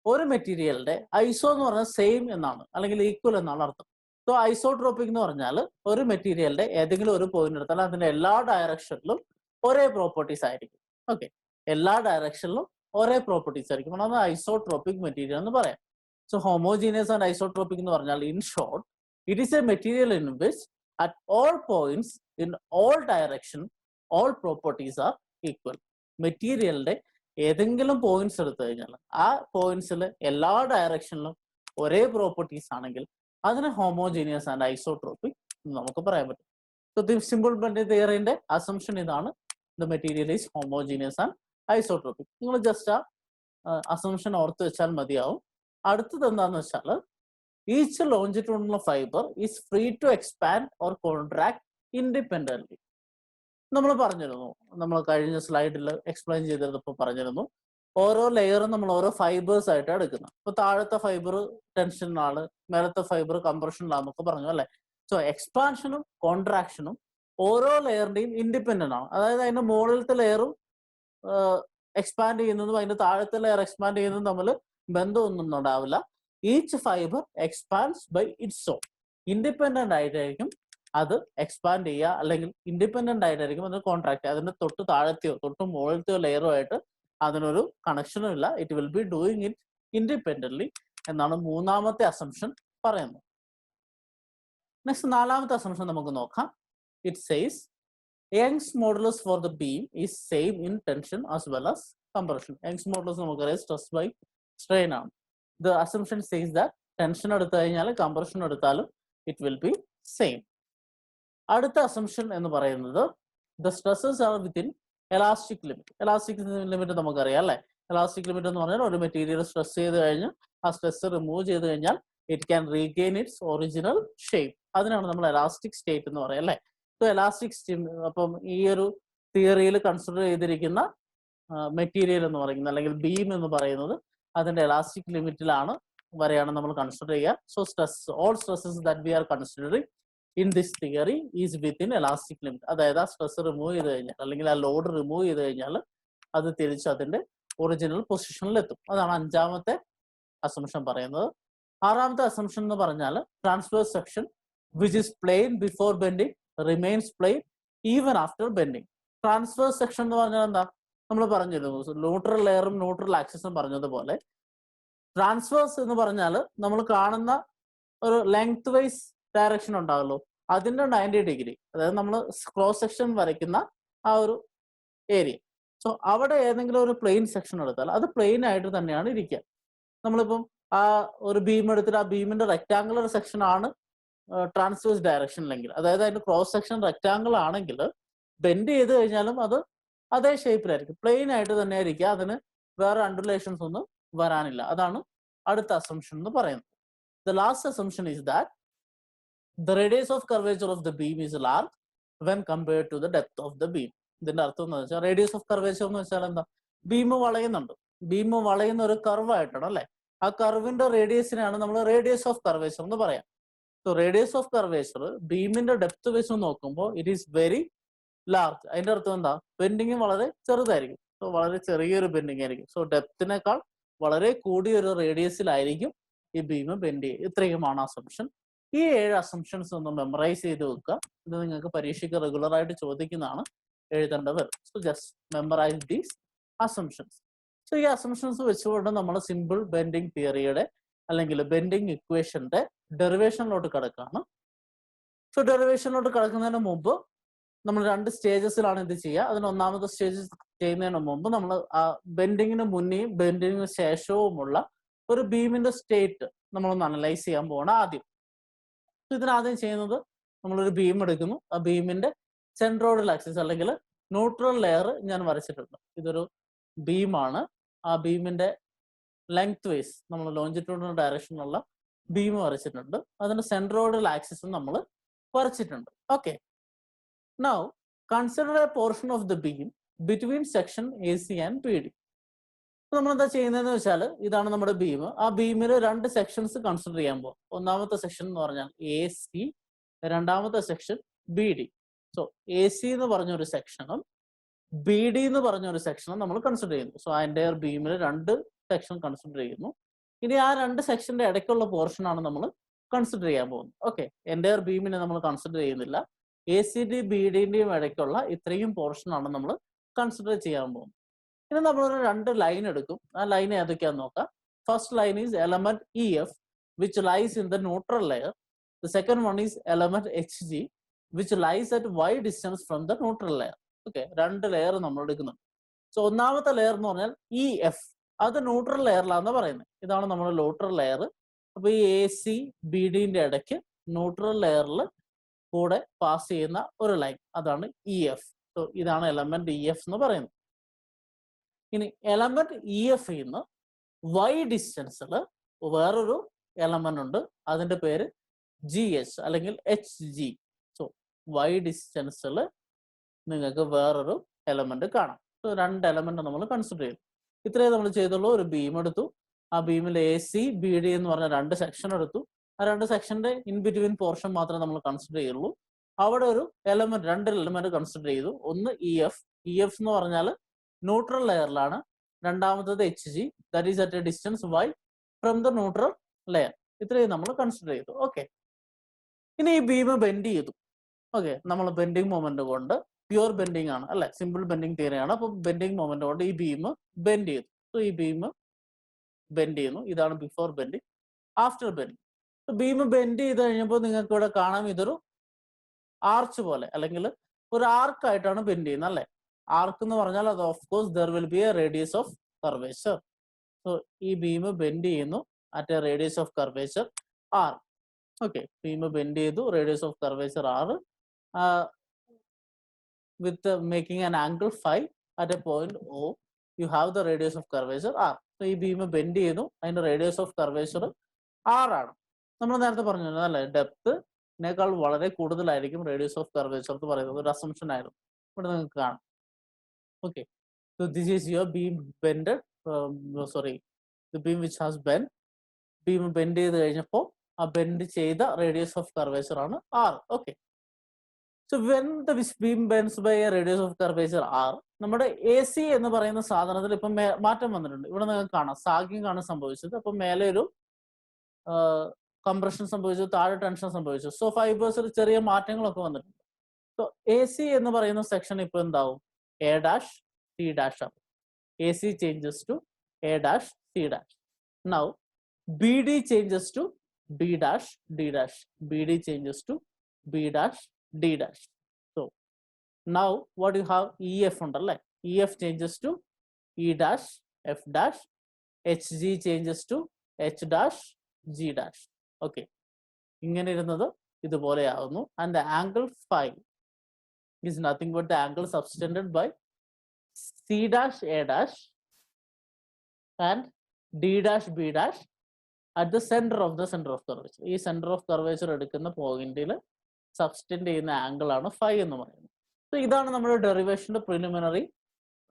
ഒരു മെറ്റീരിയലിന്റെ ഐസോ എന്ന് പറഞ്ഞാൽ സെയിം എന്നാണ്, അല്ലെങ്കിൽ ഈക്വൽ എന്നാണ് അർത്ഥം. സോ ഐസോട്രോപിക് എന്ന് പറഞ്ഞാൽ ഒരു മെറ്റീരിയലിന്റെ ഏതെങ്കിലും ഒരു പോയിന്റ് എടുത്താൽ അതിന്റെ എല്ലാ ഡയറക്ഷനിലും ഒരേ പ്രോപ്പർട്ടീസ് ആയിരിക്കും. ഓക്കെ, എല്ലാ ഡയറക്ഷനിലും ഒരേ പ്രോപ്പർട്ടീസ് ആയിരിക്കും, അതാണ് ഐസോട്രോപിക് മെറ്റീരിയൽ എന്ന് പറയാം. സോ ഹോമോജീനിയസ് ആൻഡ് ഐസോട്രോപിക് എന്ന് പറഞ്ഞാൽ in short it is A material in which at all points in all direction all properties are equal. മെറ്റീരിയലിന്റെ ഏതെങ്കിലും പോയിന്റ്സ് എടുത്തു കഴിഞ്ഞാൽ ആ പോയിന്റ്സിൽ എല്ലാ ഡയറക്ഷനിലും ഒരേ പ്രോപ്പർട്ടീസ് ആണെങ്കിൽ അതിന് ഹോമോജീനിയസ് ആൻഡ് ഐസോട്രോപിക് എന്ന് നമുക്ക് പറയാൻ പറ്റും. സോ ദി സിമ്പിൾ ബെൻഡിങ് തിയറിന്റെ അസംഷൻ ഇതാണ്, the material is homogeneous and isotropic. നിങ്ങൾ ജസ്റ്റ് ആ അസംഷൻ ഓർത്ത് വെച്ചാൽ മതിയാവും. അടുത്തത് എന്താന്ന് വെച്ചാൽ each longitudinal fibre is free to expand or contract independently. നമ്മൾ പറഞ്ഞിരുന്നു, നമ്മൾ കഴിഞ്ഞ സ്ലൈഡിൽ എക്സ്പ്ലെയിൻ ചെയ്തിരുന്നപ്പോൾ പറഞ്ഞിരുന്നു, ഓരോ ലെയറും നമ്മൾ ഓരോ ഫൈബേഴ്സ് ആയിട്ടാണ് എടുക്കുന്നത്. ഇപ്പൊ താഴത്തെ ഫൈബർ ടെൻഷനിലാണ്, മേലത്തെ ഫൈബർ കംപ്രഷനിലാണെന്നൊക്കെ പറഞ്ഞു അല്ലെ. സോ എക്സ്പാൻഷനും കോൺട്രാക്ഷനും ഓരോ ലെയറിന്റെയും ഇൻഡിപെൻഡന്റ് ആണ്. അതായത് അതിന്റെ മുകളിലത്തെ ലെയറും എക്സ്പാൻഡ് ചെയ്യുന്നതും അതിന്റെ താഴത്തെ ലെയർ എക്സ്പാൻഡ് ചെയ്യുന്നതും തമ്മിൽ ബന്ധമൊന്നും ഉണ്ടാവില്ല. Each fibre expands by its own. Independent ആയിട്ടായിരിക്കും അത് എക്സ്പാൻഡ് ചെയ്യുക, അല്ലെങ്കിൽ ഇൻഡിപെൻഡന്റ് ആയിട്ടായിരിക്കും അത് കോൺട്രാക്ട് ചെയ്യുക. അതിന്റെ തൊട്ട് താഴത്തെയോ തൊട്ട് മുകളിലത്തെയോ ലെയറോ ആയിട്ട് അതിനൊരു കണക്ഷനും ഇല്ല. It will be doing it independently എന്നാണ് മൂന്നാമത്തെ അസംഷൻ പറയുന്നത്. നെക്സ്റ്റ് നാലാമത്തെ അസംഷൻ നമുക്ക് നോക്കാം. It says Young's modulus for the beam is same in tension as well as compression. Young's modulus നമുക്കറിയാം stress by strain ആണ്. The assumption says that tension എടുത്തു കഴിഞ്ഞാൽ compression എടുത്താലും it will be same. അടുത്ത assumption എന്ന് പറയുന്നത് the stresses are within elastic limit. Elastic limit നമുക്കറിയാം അല്ലേ? Elastic limit എന്ന് പറഞ്ഞാൽ ഒരു മെറ്റീരിയൽ സ്ട്രെസ് ചെയ്ത് കഴിഞ്ഞ് ആ സ്ട്രെസ് റിമൂവ് ചെയ്ത് കഴിഞ്ഞാൽ it can regain its original shape. അതിനാണ് നമ്മൾ elastic state എന്ന് പറയാം അല്ലേ? എലാസ്റ്റിക് അപ്പം ഈ ഒരു തിയറിയിൽ കൺസിഡർ ചെയ്തിരിക്കുന്ന മെറ്റീരിയൽ എന്ന് പറയുന്നത് അല്ലെങ്കിൽ ബീം എന്ന് പറയുന്നത് അതിന്റെ എലാസ്റ്റിക് ലിമിറ്റിലാണ് വരെയാണ് നമ്മൾ കൺസിഡർ ചെയ്യുക. So stress all stresses that we are considering in this theory is within elastic limit. അതായത് ആ സ്ട്രെസ് റിമൂവ് ചെയ്ത് കഴിഞ്ഞാൽ അല്ലെങ്കിൽ ആ ലോഡ് റിമൂവ് ചെയ്ത് കഴിഞ്ഞാൽ അത് തിരിച്ച് അതിന്റെ ഒറിജിനൽ പൊസിഷനിൽ എത്തും. അതാണ് അഞ്ചാമത്തെ അസംഷൻ പറയുന്നത്. ആറാമത്തെ അസംഷൻ എന്ന് പറഞ്ഞാൽ transverse section which is plane before bending remains plain even after bending. Transverse section എന്ന് പറഞ്ഞാൽ എന്താ? നമ്മൾ പറഞ്ഞിരുന്നു ന്യൂട്രൽ ലെയറും ന്യൂട്രൽ ആക്സിസും പറഞ്ഞതുപോലെ ട്രാൻസ്വേഴ്സ് എന്ന് പറഞ്ഞാൽ നമ്മൾ കാണുന്ന ഒരു ലെങ്ത് വൈസ് ഡയറക്ഷൻ ഉണ്ടാവുമല്ലോ, അതിന്റെ 90 ഡിഗ്രി, അതായത് നമ്മൾ ക്രോസ് സെക്ഷൻ വരയ്ക്കുന്ന ആ ഒരു ഏരിയ. സോ അവിടെ ഏതെങ്കിലും ഒരു പ്ലെയിൻ സെക്ഷൻ എടുത്താൽ അത് പ്ലെയിൻ ആയിട്ട് തന്നെയാണ് ഇരിക്കുക. നമ്മളിപ്പം ആ ഒരു ബീം എടുത്തിട്ട് ആ ബീമിന്റെ റെക്ടാങ്കുലർ സെക്ഷൻ ആണ് ട്രാൻസ്വേഴ്സ് ഡയറക്ഷനിലെങ്കിൽ, അതായത് അതിന്റെ ക്രോസ് സെക്ഷൻ റെക്ടാങ്കിൾ ആണെങ്കിൽ ബെൻഡ് ചെയ്ത് കഴിഞ്ഞാലും അത് അതേ ഷേപ്പിലായിരിക്കും, പ്ലെയിൻ ആയിട്ട് തന്നെ ആയിരിക്കുക, അതിന് വേറെ അണ്ടുലേഷൻസ് ഒന്നും വരാനില്ല. അതാണ് അടുത്ത അസംഷൻ എന്ന് പറയുന്നത്. The last assumption is that the radius of curvature of the beam is large when compared to the depth of the beam. ഇതിന്റെ അർത്ഥം എന്ന് വെച്ചാൽ റേഡിയസ് ഓഫ് കർവേച്ചർ എന്ന് വെച്ചാൽ എന്താ? ബീം വളയുന്നുണ്ട്, ബീം വളയുന്ന ഒരു കർവ് ആയിട്ടാണ് അല്ലെ? ആ കർവിന്റെ റേഡിയസിനാണ് നമ്മൾ റേഡിയസ് ഓഫ് കർവേച്ചർ എന്ന് പറയാം. സോ റേഡിയസ് ഓഫ് കർവേച്ചർ ബീമിന്റെ ഡെപ്ത് വെച്ച് നോക്കുമ്പോൾ ഇറ്റ് ഈസ് വെരി ലാർജ്. അതിന്റെ അർത്ഥം എന്താ? ബെൻഡിങ് വളരെ ചെറുതായിരിക്കും, സോ വളരെ ചെറിയൊരു ബെൻഡിങ് ആയിരിക്കും. സോ ഡെപ്തിനേക്കാൾ വളരെ കൂടിയൊരു റേഡിയസിലായിരിക്കും ഈ ബീം ബെൻഡ് ചെയ്യുക. ഇത്രയുമാണ് അസംഷൻ. ഈ 7 അസംഷൻസ് ഒന്ന് മെമ്മറൈസ് ചെയ്ത് വെക്കുക. ഇത് നിങ്ങൾക്ക് പരീക്ഷയ്ക്ക് റെഗുലർ ആയിട്ട് ചോദിക്കുന്നതാണ്, എഴുതേണ്ടത് വരും. So just memorise these assumptions. So ഈ അസംഷൻസ് വെച്ചുകൊണ്ട് നമ്മൾ സിമ്പിൾ ബെൻഡിങ് തിയറിയുടെ അല്ലെങ്കിൽ ബെൻഡിങ് ഇക്വേഷന്റെ ഡെറിവേഷനിലോട്ട് കിടക്കുകയാണ്. സോ ഡെറിവേഷനിലോട്ട് കിടക്കുന്നതിന് മുമ്പ് നമ്മൾ 2 സ്റ്റേജസിലാണ് ഇത് ചെയ്യുക. അതിന് ഒന്നാമത്തെ സ്റ്റേജ് ചെയ്യുന്നതിന് മുമ്പ് നമ്മൾ ആ ബെൻഡിങ്ങിന് മുന്നേയും ബെൻഡിങ്ങിന് ശേഷവുമുള്ള ഒരു ബീമിന്റെ സ്റ്റേറ്റ് നമ്മളൊന്ന് അനലൈസ് ചെയ്യാൻ പോകണം ആദ്യം. ഇതിനാദ്യം ചെയ്യുന്നത് നമ്മളൊരു ബീം എടുക്കുന്നു. ആ ബീമിന്റെ സെൻട്രോയിഡൽ ആക്സിസ് അല്ലെങ്കിൽ ന്യൂട്രൽ ലെയർ ഞാൻ വരച്ചിട്ടുണ്ട്. ഇതൊരു ബീമാണ്. ആ ബീമിന്റെ ലെങ്ത് വൈസ് നമ്മൾ ലോഞ്ചിറ്റ്യൂഡിനൽ ഡയറക്ഷനിലുള്ള ബീം വരച്ചിട്ടുണ്ട്. അതിന്റെ സെൻട്രോയിഡൽ ആക്സിസ് നമ്മൾ വരച്ചിട്ടുണ്ട്. Okay, now consider A portion of the beam between section A C and P D. നമ്മൾ എന്താ ചെയ്യുന്നതെന്ന് വെച്ചാൽ ഇതാണ് നമ്മുടെ ബീം. ആ ബീമിൽ 2 സെക്ഷൻസ് കൺസിഡർ ചെയ്യാൻ പോകും. ഒന്നാമത്തെ സെക്ഷൻ എന്ന് പറഞ്ഞാൽ എ സി, രണ്ടാമത്തെ section B D. So A C എന്ന് പറഞ്ഞൊരു സെക്ഷനും ബി ഡി എന്ന് പറഞ്ഞൊരു സെക്ഷനും നമ്മൾ കൺസിഡർ ചെയ്യുന്നു. സോ അതിൻ്റെ ബീമിൽ 2 സെക്ഷൻ കൺസിഡർ ചെയ്യുന്നു. ഇനി ആ 2 സെക്ഷന്റെ ഇടയ്ക്കുള്ള പോർഷൻ ആണ് നമ്മൾ കൺസിഡർ ചെയ്യാൻ പോകുന്നത്. ഓക്കെ, എൻ്റെ ബീമിനെ നമ്മൾ കൺസിഡർ ചെയ്യുന്നില്ല. എ സി ഡി ബി ഡിന്റെയും ഇടയ്ക്കുള്ള ഇത്രയും പോർഷൻ ആണ് നമ്മൾ കൺസിഡർ ചെയ്യാൻ പോകുന്നത്. ഇനി നമ്മളൊരു 2 ലൈൻ എടുക്കും. ആ ലൈൻ ഏതൊക്കെയാന്ന് നോക്കാം. First line is element E F which lies in the neutral layer. The second one is element H G which lies at Y distance from the neutral layer. Okay, 2 layer നമ്മൾ എടുക്കുന്നുണ്ട്. So ഒന്നാമത്തെ layer എന്ന് പറഞ്ഞാൽ E F, അത് neutral ലെയറിലാന്ന് പറയുന്നത്. ഇതാണ് നമ്മുടെ ന്യൂട്രൽ ലെയർ. അപ്പൊ ഈ എ സി ബി ഡിന്റെ ഇടയ്ക്ക് ന്യൂട്രൽ ലെയറിൽ കൂടെ പാസ് ചെയ്യുന്ന ഒരു ലൈൻ, അതാണ് ഇ എഫ്. സോ ഇതാണ് എലമെന്റ് ഇ എഫ് എന്ന് പറയുന്നത്. ഇനി എലമെന്റ് ഇ എഫ് നിന്ന് വൈ ഡിസ്റ്റൻസിൽ വേറൊരു എലമെന്റ് ഉണ്ട്, അതിന്റെ പേര് ജി എച്ച് അല്ലെങ്കിൽ എച്ച് ജി. സോ വൈ ഡിസ്റ്റൻസിൽ നിങ്ങൾക്ക് വേറൊരു എലമെന്റ് കാണാം. സോ 2 എലമെന്റ് നമ്മൾ കൺസിഡർ ചെയ്തു. ഇത്രയേ നമ്മൾ ചെയ്തുള്ളൂ. ഒരു ബീം എടുത്തു. ആ ബീമിൽ എ സി ബി ഡി എന്ന് പറഞ്ഞ 2 സെക്ഷൻ എടുത്തു. ആ 2 സെക്ഷന്റെ ഇൻ ബിറ്റ്വീൻ പോർഷൻ മാത്രമേ നമ്മൾ കൺസിഡർ ചെയ്യുള്ളൂ. അവിടെ ഒരു എലമെന്റ് 2 എലമെന്റ് കൺസിഡർ ചെയ്തു. ഒന്ന് ഇ എഫ്. ഇ എഫ് എന്ന് പറഞ്ഞാൽ ന്യൂട്രൽ ലെയറിലാണ്. രണ്ടാമത്തത് H G, that is at a distance Y from the neutral layer. ഇത്രയും നമ്മൾ കൺസിഡർ ചെയ്തു. ഓക്കെ, ഇനി ഈ ബീം ബെൻഡ് ചെയ്തു. ഓക്കെ, നമ്മൾ ബെൻഡിങ് മൊമെന്റ് കൊണ്ട്, പ്യുവർ ബെൻഡിങ് ആണ് അല്ലെ, സിമ്പിൾ ബെൻഡിങ് തിയറിയാണ്. അപ്പൊ ബെൻഡിങ് മൊമെന്റ് കൊണ്ട് ഈ ബീം ബെൻഡ് ചെയ്തു. സോ ഈ ബീം ബെൻഡ് ചെയ്യുന്നു. ഇതാണ് before bending, after bending. Beam bend ചെയ്ത് കഴിഞ്ഞപ്പോൾ നിങ്ങൾക്ക് ഇവിടെ കാണാം ഇതൊരു ആർച്ച് പോലെ അല്ലെങ്കിൽ ഒരു ആർക്ക് ആയിട്ടാണ് ബെൻഡ് ചെയ്യുന്നത് അല്ലെ. ആർക്ക് എന്ന് പറഞ്ഞാൽ അത് of course there will be a radius of curvature. So ഈ ബീം ബെൻഡ് ചെയ്യുന്നു at a radius of curvature R. Okay, beam bend ചെയ്തു, radius of curvature R with making an angle phi at a point O. You have the radius of curvature R. So ഈ beam bend ചെയ്യുന്നു, അതിന്റെ radius of curvature R ആണ്. നമ്മൾ നേരത്തെ പറഞ്ഞു അല്ലെ, ഡെപ്തിനേക്കാൾ വളരെ കൂടുതലായിരിക്കും റേഡിയസ് ഓഫ് കർവേച്ചർ എന്ന് പറയുന്നത് ഒരു അസംഷൻ ആയിരുന്നു. ഇവിടെ നിങ്ങൾക്ക് കാണാം. Okay, so this is your beam bend, sorry the beam which has bend. Beam bend ചെയ്ത് കഴിഞ്ഞപ്പോൾ ആ ബെൻഡ് ചെയ്ത റേഡിയസ് ഓഫ് കർവേച്ചർ ആണ് R. Okay, so when the beam bends by a radius of curvature R, നമ്മുടെ AC എന്ന് പറയുന്ന സാധനത്തിൽ ഇപ്പം മാറ്റം വന്നിട്ടുണ്ട്. ഇവിടെ നിങ്ങൾക്ക് കാണാം സാഗിങ് ആണ് സംഭവിച്ചത്. അപ്പം മേലെ ഒരു കംപ്രഷൻ സംഭവിച്ചു, താഴെ ടെൻഷൻ സംഭവിച്ചു. സോ ഫൈബേഴ്സിൽ ചെറിയ മാറ്റങ്ങളൊക്കെ വന്നിട്ടുണ്ട്. സോ AC എന്ന് പറയുന്ന സെക്ഷൻ ഇപ്പൊ എന്താവും? A dash C dash ആവും. AC changes to A dash C dash. Now BD changes to B dash D dash. BD changes to B dash D dash. So now what you have? EF ഉണ്ടല്ലേ, EF changes to E dash F dash. HG changes to H dash G dash. Okay, ഇങ്ങനെ ഇരുന്നത് ഇതുപോലെ ആവുന്നു. And the angle phi is nothing but the angle subtended by C dash A dash and D dash B dash at the center of curvature. ഈ centre of curvature എടുക്കുന്ന പോയിന്റിൽ subtend ചെയ്യുന്ന angle ആണ് phi എന്ന് പറയുന്നത്. So ഇതാണ് നമ്മുടെ ഡെറിവേഷന്റെ preliminary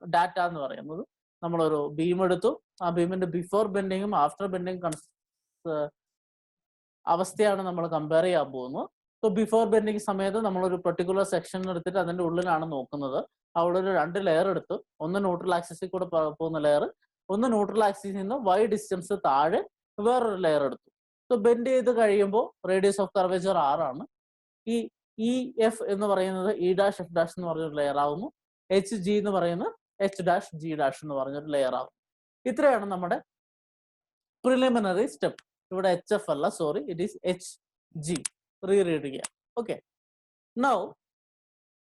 data എന്ന് പറയുന്നത്. നമ്മളൊരു ബീം എടുത്തു, ആ ബീമിന്റെ ബിഫോർ ബെൻഡിങ്ങും ആഫ്റ്റർ ബെൻഡിങ് അവസ്ഥയാണ് നമ്മൾ കമ്പയർ ചെയ്യാൻ പോകുന്നത്. സോ ബിഫോർ ബെൻഡിങ് സമയത്ത് നമ്മളൊരു പെർട്ടിക്കുലർ സെക്ഷൻ എടുത്തിട്ട് അതിന്റെ ഉള്ളിലാണ് നോക്കുന്നത്. അവിടെ ഒരു 2 ലെയർ എടുത്തു, ഒന്ന് ന്യൂട്രൽ ആക്സിസിൽ കൂടെ പോകുന്ന ലെയർ, ഒന്ന് ന്യൂട്രൽ ആക്സിസിൽ നിന്ന് y ഡിസ്റ്റൻസ് താഴെ വേറൊരു ലെയർ എടുത്തു. സോ ബെൻഡ് ചെയ്ത് കഴിയുമ്പോൾ റേഡിയസ് ഓഫ് കർവേച്ചർ ആർ ആണ്. ഈ EF എന്ന് പറയുന്നത് E ഡാഷ് F ഡാഷ് എന്ന് പറഞ്ഞൊരു ലെയർ ആവുന്നു. HG എന്ന് പറയുന്നത് H ഡാഷ് G ഡാഷ് എന്ന് പറഞ്ഞൊരു ലെയർ ആവും. ഇത്രയാണ് നമ്മുടെ പ്രിലിമിനറി സ്റ്റെപ്പ്. ഇവിടെ HF അല്ല, sorry, it is HG. Reread ചെയ്യാം. Okay, now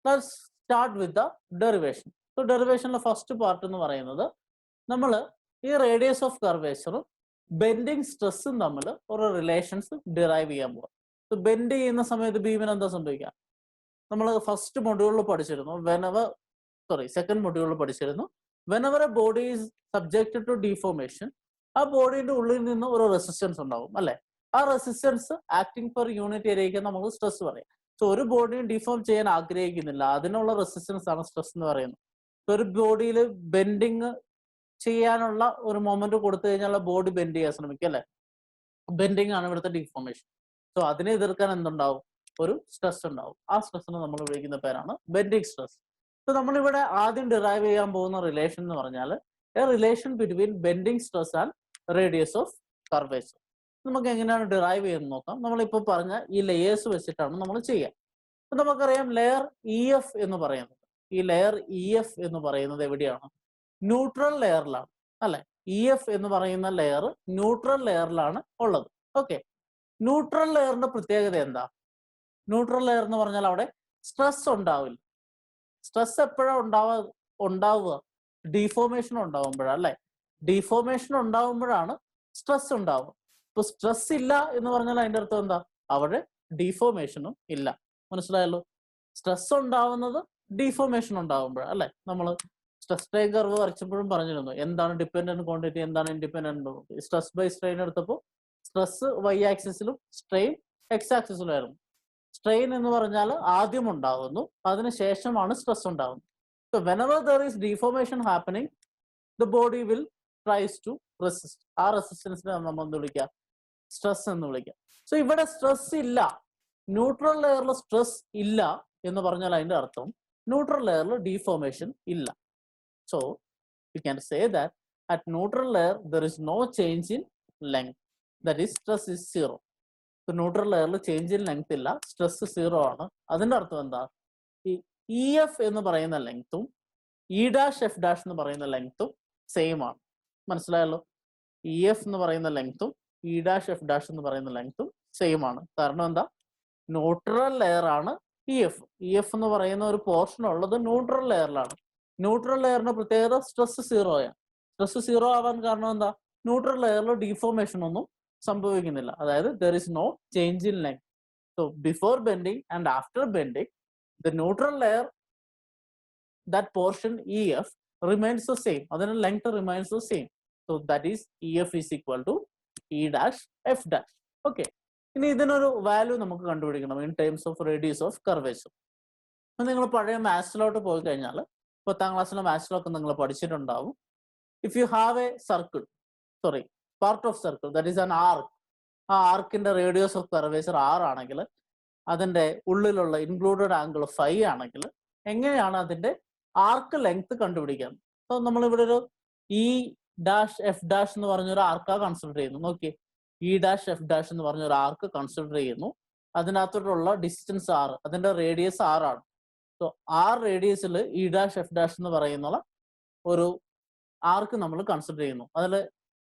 let's start with the derivation. So ഡെറിവേഷനിലെ ഫസ്റ്റ് പാർട്ട് എന്ന് പറയുന്നത് നമ്മൾ ഈ റേഡിയസ് ഓഫ് കർവേച്ചറും ബെൻഡിങ് സ്ട്രെസ്സും തമ്മിൽ ഒരു റിലേഷൻസ് ഡിറൈവ് ചെയ്യാൻ പോകാം. സോ ബെൻഡ് ചെയ്യുന്ന സമയത്ത് ബീമിന് എന്താ സംഭവിക്കുക? നമ്മൾ ഫസ്റ്റ് മൊഡ്യൂളിൽ പഠിച്ചിരുന്നു, സെക്കൻഡ് മൊഡ്യൂളിൽ പഠിച്ചിരുന്നു, whenever a body is subjected to deformation, ആ ബോഡിയുടെ ഉള്ളിൽ നിന്ന് ഒരു റെസിസ്റ്റൻസ് ഉണ്ടാവും അല്ലെ. ആ റെസിസ്റ്റൻസ് ആക്ടിങ് പെർ യൂണിറ്റ് ഏരിയയ്ക്ക് നമുക്ക് സ്ട്രെസ് പറയാം. സോ ഒരു ബോഡിയും ഡിഫോം ചെയ്യാൻ ആഗ്രഹിക്കുന്നില്ല, അതിനുള്ള റെസിസ്റ്റൻസ് ആണ് സ്ട്രെസ് എന്ന് പറയുന്നത്. ഒരു ബോഡിയിൽ ബെൻഡിങ് ചെയ്യാനുള്ള ഒരു മൊമെന്റ് കൊടുത്തു കഴിഞ്ഞാൽ ബോഡി ബെൻഡ് ചെയ്യാൻ ശ്രമിക്കും അല്ലെ. ബെൻഡിങ് ആണ് ഇവിടുത്തെ ഡിഫോർമേഷൻ. സോ അതിനെ എതിർക്കാൻ എന്തുണ്ടാവും? ഒരു സ്ട്രെസ് ഉണ്ടാവും. ആ സ്ട്രെസ്സിനെ നമ്മൾ വിളിക്കുന്ന പേരാണ് ബെൻഡിങ് സ്ട്രെസ്. സോ നമ്മളിവിടെ ആദ്യം ഡിറൈവ് ചെയ്യാൻ പോകുന്ന റിലേഷൻ എന്ന് പറഞ്ഞാൽ A relation between bending stress and radius of curvature. നമുക്ക് എങ്ങനെയാണ് ഡിറൈവ് ചെയ്യുന്നത് നോക്കാം. നമ്മളിപ്പോൾ പറഞ്ഞ ഈ ലെയേഴ്സ് വെച്ചിട്ടാണ് നമ്മൾ ചെയ്യുക. അപ്പൊ നമുക്കറിയാം ലെയർ EF എന്ന് പറയുന്നത്, ഈ ലെയർ EF എന്ന് പറയുന്നത് എവിടെയാണ്? ന്യൂട്രൽ ലെയറിലാണ് അല്ലെ. EF എന്ന് പറയുന്ന ലെയർ ന്യൂട്രൽ ലെയറിലാണ് ഉള്ളത്. ഓക്കെ, ന്യൂട്രൽ ലെയറിന്റെ പ്രത്യേകത എന്താ? ന്യൂട്രൽ ലെയർ എന്ന് പറഞ്ഞാൽ അവിടെ സ്ട്രെസ് ഉണ്ടാവില്ല. സ്ട്രെസ് എപ്പോഴാണ് ഉണ്ടാവുക? ഡീഫോർമേഷൻ ഉണ്ടാവുമ്പോഴാണ് അല്ലെ. ഡീഫോർമേഷൻ ഉണ്ടാവുമ്പോഴാണ് സ്ട്രെസ് ഉണ്ടാവുക. ഇപ്പൊ സ്ട്രെസ് ഇല്ല എന്ന് പറഞ്ഞാൽ അതിന്റെ അർത്ഥം എന്താ? അവിടെ ഡീഫോർമേഷനും ഇല്ല. മനസ്സിലായല്ലോ? സ്ട്രെസ് ഉണ്ടാവുന്നത് ഡീഫോർമേഷൻ ഉണ്ടാവുമ്പോഴാണ് അല്ലെ. നമ്മൾ സ്ട്രെസ് സ്ട്രെയിൻ കർവ് വരച്ചപ്പോഴും പറഞ്ഞിരുന്നു എന്താണ് ഡിപെൻഡന്റ് ക്വാണ്ടിറ്റി, എന്താണ് independent quantity. Stress by strain എടുത്തപ്പോൾ സ്ട്രെസ് Y ആക്സിസിലും സ്ട്രെയിൻ X ആക്സിസിലും ആയിരുന്നു. സ്ട്രെയിൻ എന്ന് പറഞ്ഞാൽ ആദ്യം ഉണ്ടാകുന്നു, അതിനുശേഷമാണ് സ്ട്രെസ് ഉണ്ടാകുന്നത്. So whenever there is deformation happening, the body will tries to resist. ആ റെസിസ്റ്റൻസിനെ നമ്മൾ എന്ത് വിളിക്കാം? സ്ട്രെസ് എന്ന് വിളിക്കാം. സോ ഇവിടെ സ്ട്രെസ് ഇല്ല, ന്യൂട്രൽ ലെയറിൽ സ്ട്രെസ് ഇല്ല എന്ന് പറഞ്ഞാൽ അതിന്റെ അർത്ഥം ന്യൂട്രൽ ലെയറിൽ ഡീഫോർമേഷൻ ഇല്ല. So you can say that at neutral layer there is no change in length, that is stress is zero. Neutral ലെയറിൽ ചേഞ്ച് ഇൻ ലെങ്ത് ഇല്ല, സ്ട്രെസ് സീറോ ആണ്. അതിന്റെ അർത്ഥം എന്താ? ഈ EF എന്ന് പറയുന്ന ലെങ്ത്തും E ഡാഷ് F ഡാഷ് എന്ന് പറയുന്ന ലെങ്ത്തും സെയിം ആണ്. മനസ്സിലായല്ലോ? EF എന്ന് പറയുന്ന ലെങ്ത്തും E ഡാഷ് F ഡാഷ് എന്ന് പറയുന്ന ലെങ്ത്തും സെയിം ആണ്. കാരണം എന്താ, ന്യൂട്രൽ ലെയർ ആണ് ഇ എഫ്. ഇ എഫ് എന്ന് പറയുന്ന ഒരു പോർഷൻ ഉള്ളത് ന്യൂട്രൽ ലെയറിലാണ്. ന്യൂട്രൽ ലെയറിന്റെ പ്രത്യേകത സ്ട്രെസ് സീറോയാണ്. സ്ട്രെസ് സീറോ ആവാൻ കാരണം എന്താ, ന്യൂട്രൽ ലെയറിൽ ഡീഫോർമേഷൻ ഒന്നും സംഭവിക്കുന്നില്ല. അതായത് there is no change in length. So before bending and after bending the neutral layer, that portion EF remains the same. Then length remains the same. So that is EF is equal to E dash F dash. Okay. ഇനി ഇതിനൊരു value നമുക്ക് കണ്ടുപിടിക്കണം in terms of radius of curvature. അപ്പം നിങ്ങൾ പഴയ മാത്സിലോട്ട് പോയി കഴിഞ്ഞാൽ 10ാം class മാത്സിലൊക്കെ നിങ്ങൾ പഠിച്ചിട്ടുണ്ടാവും. If you have a circle, sorry part of circle that is an arc, ആ ആർക്കിന്റെ റേഡിയസ് ഓഫ് കർവേച്ചർ 6 ആണെങ്കിൽ അതിന്റെ ഉള്ളിലുള്ള ഇൻക്ലൂഡഡ് ആംഗിൾ 5 ആണെങ്കിൽ എങ്ങനെയാണ് അതിന്റെ ആർക്ക് ലെങ്ത് കണ്ടുപിടിക്കാം? അപ്പൊ നമ്മളിവിടെ ഒരു ഇ ഡാഷ് എഫ് ഡാഷ് എന്ന് പറഞ്ഞൊരു ആർക്കാ കൺസിഡർ ചെയ്യുന്നു. നോക്കിയേ, ഇ ഡാഷ് എഫ് ഡാഷ് എന്ന് പറഞ്ഞൊരു ആർക്ക് കൺസിഡർ ചെയ്യുന്നു. അതിനകത്തോട്ടുള്ള ഡിസ്റ്റൻസ് 6, അതിന്റെ റേഡിയസ് 6 ആണ്. സോ 6 റേഡിയസിൽ ഇ ഡാഷ് എഫ് ഡാഷ് എന്ന് പറയുന്ന ഒരു ആർക്ക് നമ്മൾ കൺസിഡർ ചെയ്യുന്നു. അതിൽ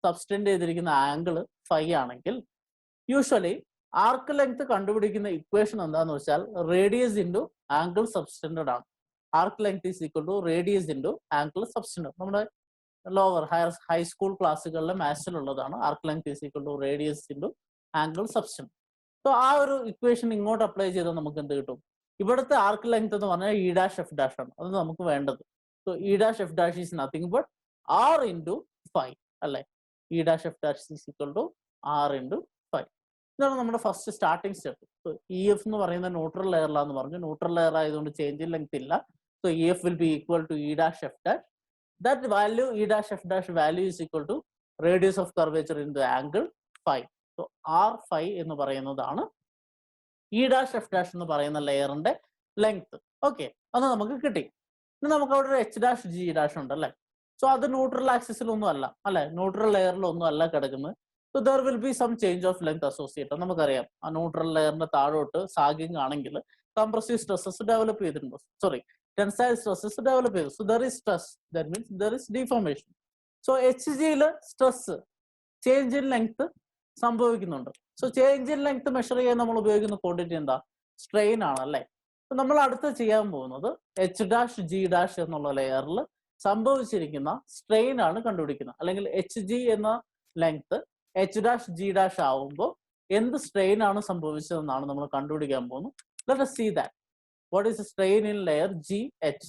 സബ്സ്റ്റെൻഡ് ചെയ്തിരിക്കുന്ന ആംഗിൾ 5 ആണെങ്കിൽ യൂഷ്വലി ആർക്ക് ലെങ്ത് കണ്ടുപിടിക്കുന്ന ഇക്വേഷൻ എന്താന്ന് വെച്ചാൽ റേഡിയസ് ഇൻറ്റു ആംഗിൾ സബ്സ്റ്റെൻഡഡ് ആണ്. Arc length is equal to radius into angle subtended. നമ്മുടെ ലോവർ ഹൈസ്കൂൾ ക്ലാസ്സുകളിലെ മാത്സിലുള്ളതാണ്. Arc length is equal to radius into angle subtended. So ആ ഒരു ഇക്വേഷൻ ഇങ്ങോട്ട് അപ്ലൈ ചെയ്താൽ നമുക്ക് എന്ത് കിട്ടും? ഇവിടുത്തെ ആർക്ക് ലെങ്ത് എന്ന് പറഞ്ഞാൽ ഇ ഡാഷ് എഫ് ഡാഷ് ആണ്. അത് നമുക്ക് വേണ്ടത്. So E dash F dash is nothing but R into 5 അല്ലേ? E dash F dash is equal to R into 5. ഇതാണ് നമ്മുടെ first starting step. E F എന്ന് പറയുന്ന ന്യൂട്രൽ ലെയറിലാന്ന് പറഞ്ഞു. ന്യൂട്രൽ ലെയർ ആയതുകൊണ്ട് ചേഞ്ച് ഇൻ ലെങ്ത് ഇല്ല. So EF will be equal to E dash F dash. That value, E dash F dash value is equal to radius of curvature into angle 5. So R5 എന്ന് പറയുന്നതാണ് E dash F dash എന്ന് പറയുന്ന ലെയറിന്റെ length. Okay, അത് നമുക്ക് കിട്ടി. ഇനി നമുക്ക് അവിടെ ഒരു H dash G dash ഉണ്ട് അല്ലേ? സോ അത് ന്യൂട്രൽ ആക്സിസിലൊന്നും അല്ല അല്ലെ, ന്യൂട്രൽ ലെയറിലൊന്നും അല്ല കിടക്കുന്നത്. So there will be some change of length associated. നമുക്കറിയാം ആ ന്യൂട്രൽ ലെയറിന്റെ താഴോട്ട് സാഗിങ് ആണെങ്കിൽ കംപ്രസീവ് സ്ട്രെസ്സസ് ഡെവലപ്പ് ചെയ്തിട്ടുണ്ട്. സോറി, ടെൻസൈൽ സ്ട്രെസ്സസ് ഡെവലപ്പ് ചെയ്തു. So there is stress, that means there is deformation. So H ജിയിൽ സ്ട്രെസ് ചേഞ്ച് ഇൻ ലെങ്ത് സംഭവിക്കുന്നുണ്ട്. So change in length measure ചെയ്യാൻ നമ്മൾ ഉപയോഗിക്കുന്ന ക്വാണ്ടിറ്റി എന്താ? സ്ട്രെയിൻ ആണ് അല്ലേ? നമ്മൾ അടുത്ത് ചെയ്യാൻ പോകുന്നത് എച്ച് ഡാഷ് ജി ഡാഷ് എന്നുള്ള ലെയറിൽ സംഭവിച്ചിരിക്കുന്ന സ്ട്രെയിൻ ആണ് കണ്ടുപിടിക്കുന്നത്. അല്ലെങ്കിൽ എച്ച് ജി എന്ന length H dash G dash ആവുമ്പോൾ എന്ത് സ്ട്രെയിൻ ആണ് സംഭവിച്ചതെന്നാണ് നമ്മൾ കണ്ടുപിടിക്കാൻ പോകുന്നത്. Let us see that. What is the strain in layer GH?